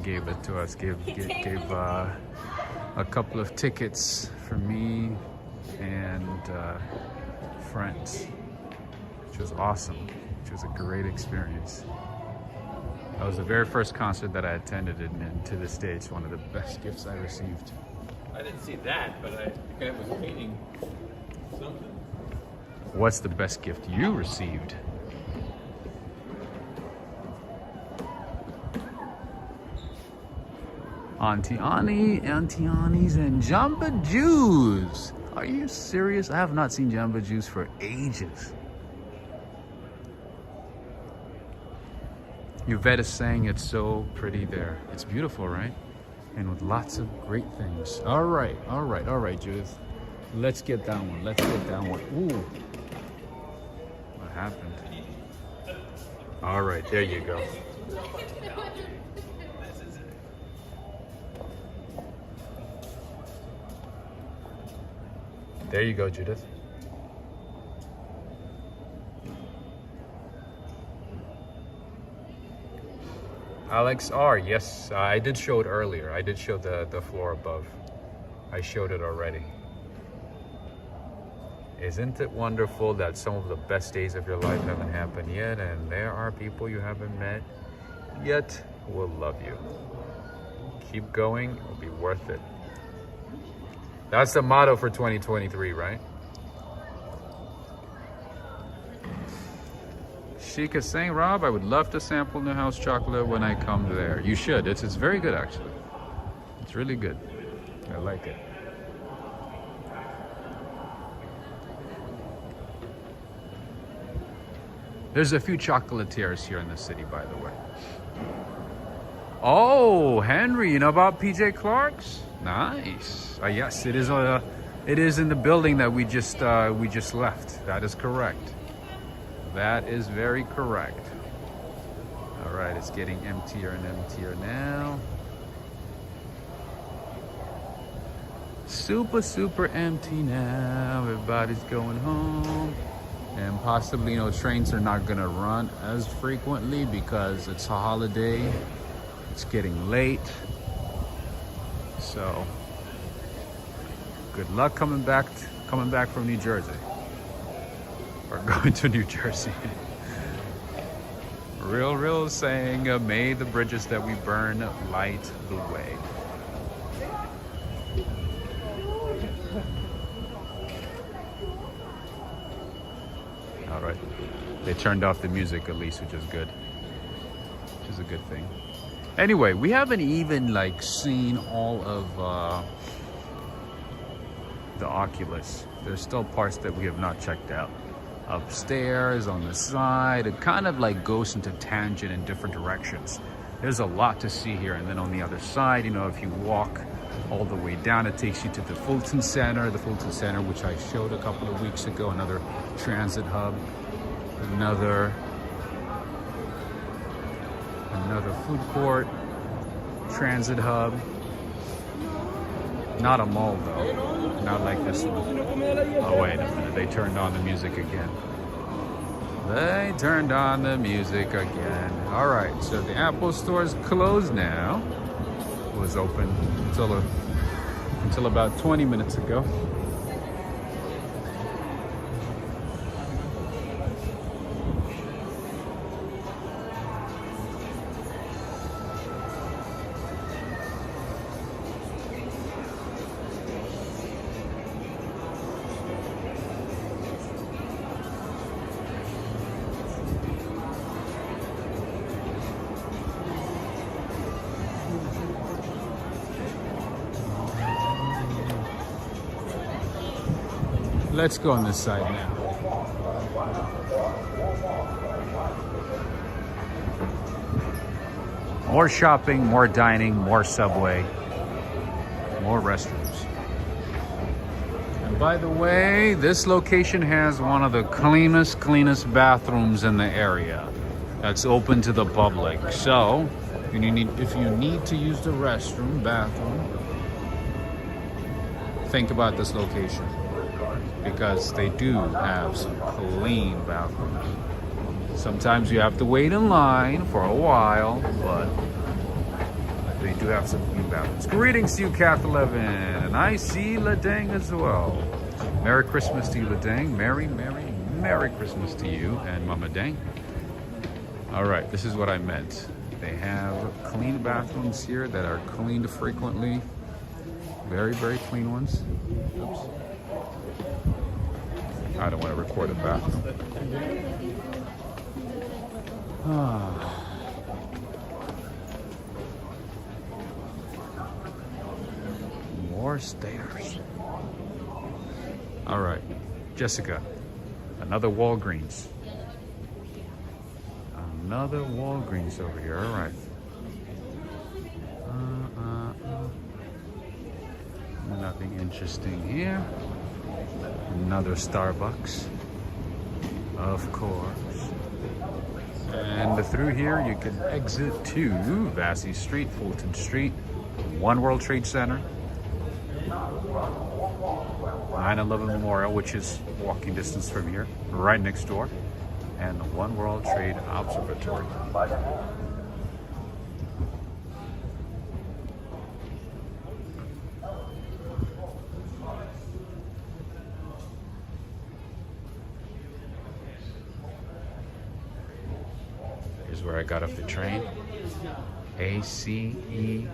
gave it to us, gave a couple of tickets for me and friends, which was awesome, which was a great experience. That was the very first concert that I attended, and to this day, it's one of the best gifts I received. I didn't see that, but I think I was painting something. What's the best gift you received? Auntie Annie's and Jamba Juice. Are you serious? I have not seen Jamba Juice for ages. Yvette is saying it's so pretty there. It's beautiful, right? And with lots of great things. All right, Judith. Let's get that one. Let's get that one. Ooh. What happened? All right, there you go. There you go, Judith. Alex R, yes, I did show it earlier. I did show the floor above. I showed it already. Isn't it wonderful that some of the best days of your life haven't happened yet, and there are people you haven't met yet who will love you. Keep going, it'll be worth it. That's the motto for 2023, right? Sheik is saying, Rob, I would love to sample New House chocolate when I come there. You should. It's very good, actually. It's really good. I like it. There's a few chocolatiers here in the city, by the way. Oh, Henry, you know about PJ Clark's? Nice. Yes, it is in the building that we just left. That is correct. That is very correct. All right, it's getting emptier and emptier now. Super empty now. Everybody's going home. And possibly, trains are not gonna run as frequently because it's a holiday. It's getting late. So, good luck coming back from New Jersey. Or going to New Jersey. Real saying, may the bridges that we burn light the way. All right, they turned off the music at least, which is good. Which is a good thing. Anyway, we haven't even seen all of the Oculus. There's still parts that we have not checked out. Upstairs, on the side, it kind of goes into tangent in different directions. There's a lot to see here. And then on the other side, if you walk all the way down, it takes you to the Fulton Center, which I showed a couple of weeks ago, another transit hub, another food court, transit hub. Not a mall though, not like this one. Oh wait a minute, they turned on the music again. All right, so the Apple store is closed now. It was open until about 20 minutes ago. Let's go on this side now. More shopping, more dining, more Subway, more restrooms. And by the way, this location has one of the cleanest bathrooms in the area that's open to the public. So, if you need to use the bathroom, think about this location, because they do have some clean bathrooms. Sometimes you have to wait in line for a while, but they do have some clean bathrooms. Greetings to you, Kath 11, and I see Ladang as well. Merry Christmas to you, Ladang. Merry Christmas to you and Mama Dang. All right, this is what I meant. They have clean bathrooms here that are cleaned frequently. Very clean ones. Oops. I don't want to record a bathroom. More stairs. All right, Jessica, another Walgreens. Another Walgreens over here. All right. Nothing interesting here. Another Starbucks, of course. And through here you can exit to Vassie Street, Fulton Street, One World Trade Center, 9/11 Memorial, which is walking distance from here, right next door, and the One World Trade Observatory. Where I got off the train. ACERANW.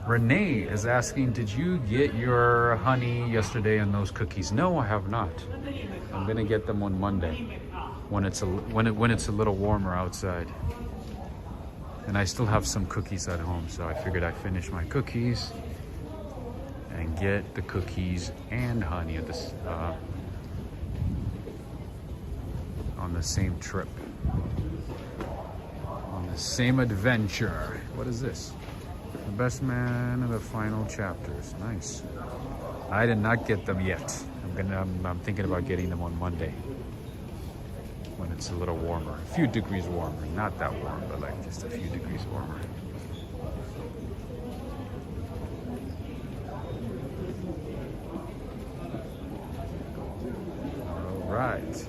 Renee is asking, did you get your honey yesterday and those cookies? No, I have not. I'm gonna get them on Monday when it's a little warmer outside. And I still have some cookies at home, so I figured I'd finish my cookies and get the cookies and honey at this same trip, on the same adventure. What is this? The Best Man of the Final Chapters. Nice. I did not get them yet. I'm thinking about getting them on Monday when it's a little warmer, a few degrees warmer. Not that warm, but like just a few degrees warmer. All right.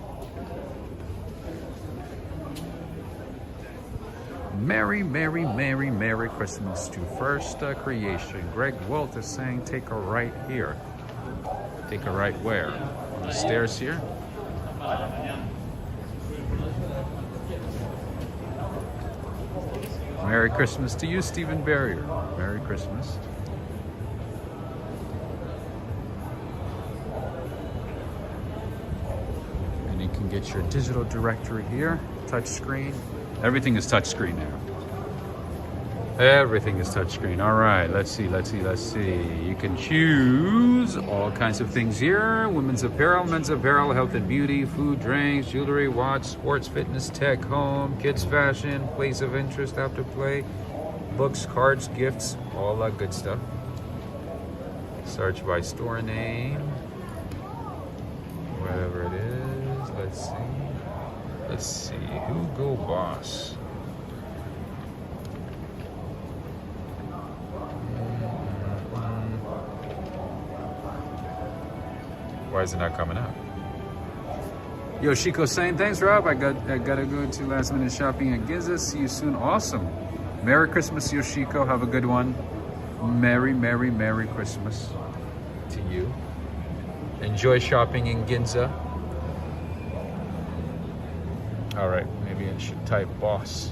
Merry, Merry, Merry, Merry Christmas to First Creation. Greg Wilt is saying take a right here. Take a right where? On the stairs here? Merry Christmas to you, Stephen Barrier. Merry Christmas. And you can get your digital directory here, touch screen. Everything is touchscreen now. Everything is touchscreen. All right, let's see. You can choose all kinds of things here. Women's apparel, men's apparel, health and beauty, food, drinks, jewelry, watch, sports, fitness, tech, home, kids fashion, place of interest, after play, books, cards, gifts, all that good stuff. Search by store name. Whatever it is, let's see. Let's see, Hugo Boss. Why is it not coming up? Yoshiko saying, thanks Rob, I gotta go to last minute shopping at Giza. See you soon. Awesome. Merry Christmas, Yoshiko. Have a good one. Merry, Merry, Merry Christmas to you. Enjoy shopping in Ginza. All right, maybe I should type boss.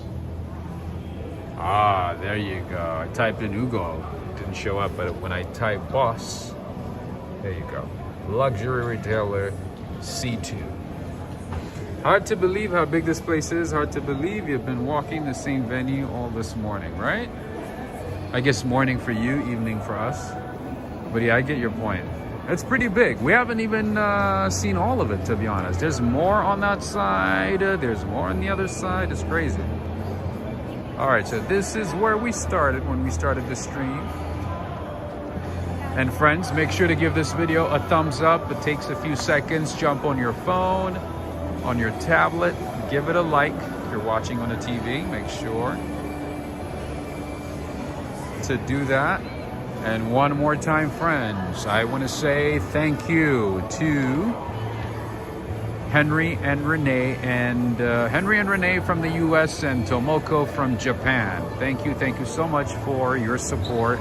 Ah, there you go. I typed in Hugo. It didn't show up, but when I type boss, there you go. Luxury retailer C2. Hard to believe how big this place is. Hard to believe you've been walking the same venue all this morning, right? I guess morning for you, evening for us. But yeah, I get your point. It's pretty big. We haven't even seen all of it, to be honest. There's more on that side. There's more on the other side. It's crazy. All right, so this is where we started when we started the stream. And friends, make sure to give this video a thumbs up. It takes a few seconds. Jump on your phone, on your tablet. Give it a like. If you're watching on a TV, make sure to do that. And one more time, friends, I want to say thank you to Henry and Renee from the US and Tomoko from Japan. Thank you so much for your support,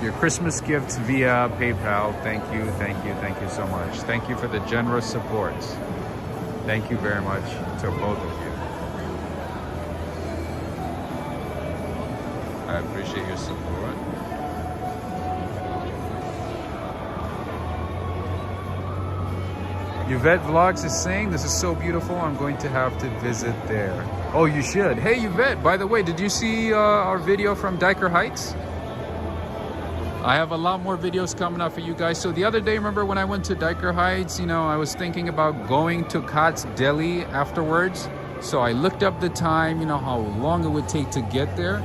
your Christmas gifts via PayPal. Thank you so much. Thank you for the generous support. Thank you very much to both of you. I appreciate your support. Yvette Vlogs is saying, this is so beautiful, I'm going to have to visit there. Oh, you should. Hey, Yvette, by the way, did you see our video from Diker Heights? I have a lot more videos coming up for you guys. So the other day, remember when I went to Diker Heights, you know, I was thinking about going to Katz Deli afterwards. So I looked up the time, you know, how long it would take to get there.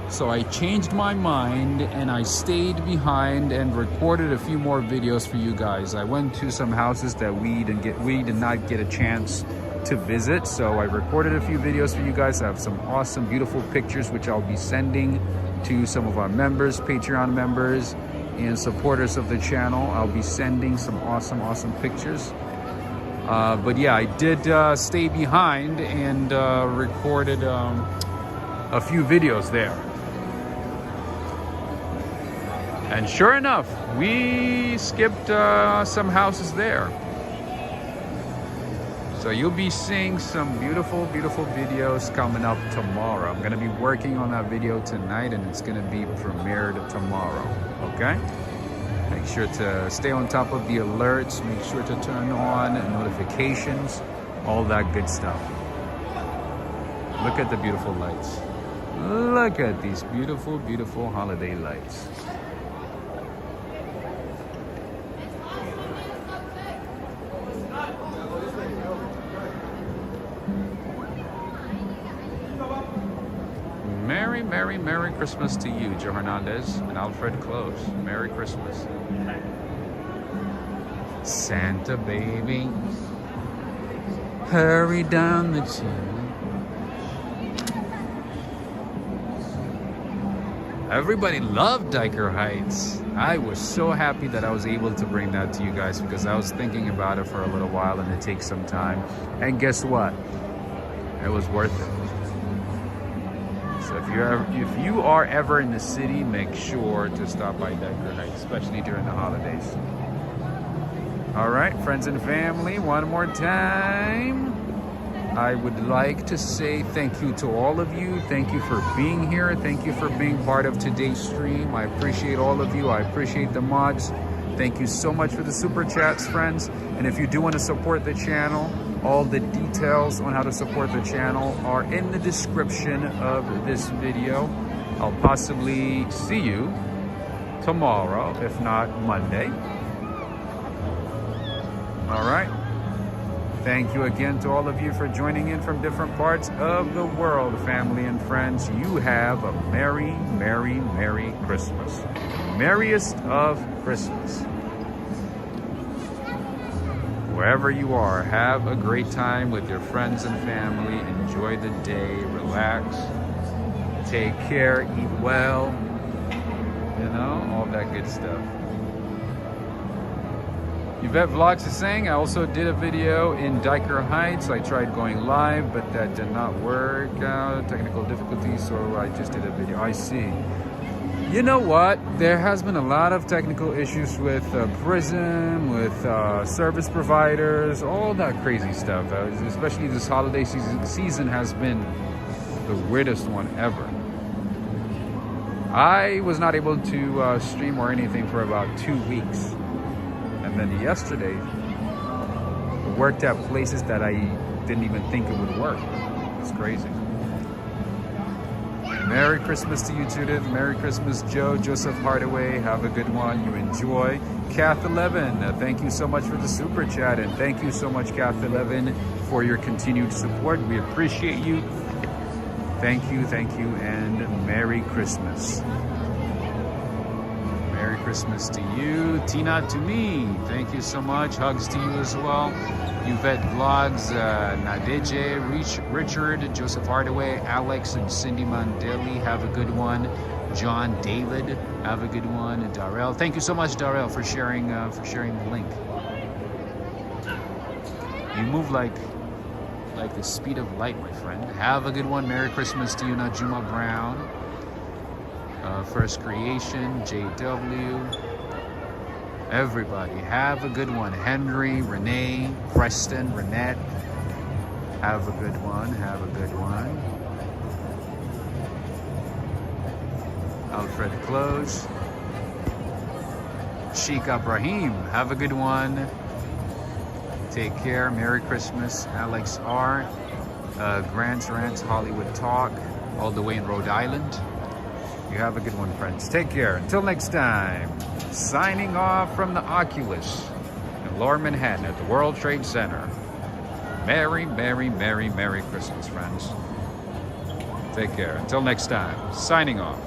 So I changed my mind and I stayed behind and recorded a few more videos for you guys. I went to some houses that we did not get a chance to visit. So I recorded a few videos for you guys. I have some awesome, beautiful pictures, which I'll be sending to some of our members, Patreon members, and supporters of the channel. I'll be sending some awesome pictures. But yeah, I did stay behind and recorded a few videos there. And sure enough, we skipped some houses there. So you'll be seeing some beautiful videos coming up tomorrow. I'm gonna be working on that video tonight and it's gonna be premiered tomorrow, okay? Make sure to stay on top of the alerts. Make sure to turn on notifications, all that good stuff. Look at the beautiful lights. Look at these beautiful holiday lights. Merry, Merry, Merry Christmas to you, Joe Hernandez and Alfred Close. Merry Christmas. Santa baby, hurry down the chimney. Everybody loved Diker Heights. I was so happy that I was able to bring that to you guys because I was thinking about it for a little while and it takes some time. And guess what? It was worth it. So if you are ever in the city, make sure to stop by Diker Heights, especially during the holidays. All right, friends and family, one more time. I would like to say thank you to all of you. Thank you for being here. Thank you for being part of today's stream. I appreciate all of you. I appreciate the mods. Thank you so much for the super chats, friends. And if you do want to support the channel, all the details on how to support the channel are in the description of this video. I'll possibly see you tomorrow, if not Monday. All right. Thank you again to all of you for joining in from different parts of the world, family and friends. You have a Merry, Merry, Merry Christmas. Merriest of Christmas. Wherever you are, have a great time with your friends and family. Enjoy the day, relax, take care, eat well, you know, all that good stuff. Yvette Vlogs is saying, I also did a video in Diker Heights. I tried going live, but that did not work out. Technical difficulties, so I just did a video. I see. You know what? There has been a lot of technical issues with Prism, with service providers, all that crazy stuff. Especially this holiday season has been the weirdest one ever. I was not able to stream or anything for about 2 weeks. And then yesterday, it worked at places that I didn't even think it would work. It's crazy. Merry Christmas to you, Judith. Merry Christmas, Joe. Joseph Hardaway, have a good one. You enjoy. Kath11, thank you so much for the super chat. And thank you so much, Kath11, for your continued support. We appreciate you. Thank you, and Merry Christmas. Merry Christmas to you. Tina to me, thank you so much. Hugs to you as well. Yvette Vlogs, Nadeje, Richard, Joseph Hardaway, Alex and Cindy Mandeli, have a good one. John David, have a good one. And Darrell, thank you so much, Darrell, for sharing the link. You move like the speed of light, my friend. Have a good one. Merry Christmas to you, Najuma Brown. First Creation, JW. Everybody, have a good one. Henry, Renee, Preston, Renette. Have a good one. Have a good one. Alfred Close. Sheikh Ibrahim, have a good one. Take care. Merry Christmas. Alex R. Grant's Rants Hollywood Talk, all the way in Rhode Island. You have a good one, friends. Take care. Until next time. Signing off from the Oculus in Lower Manhattan at the World Trade Center. Merry, Merry, Merry, Merry Christmas, friends. Take care. Until next time. Signing off.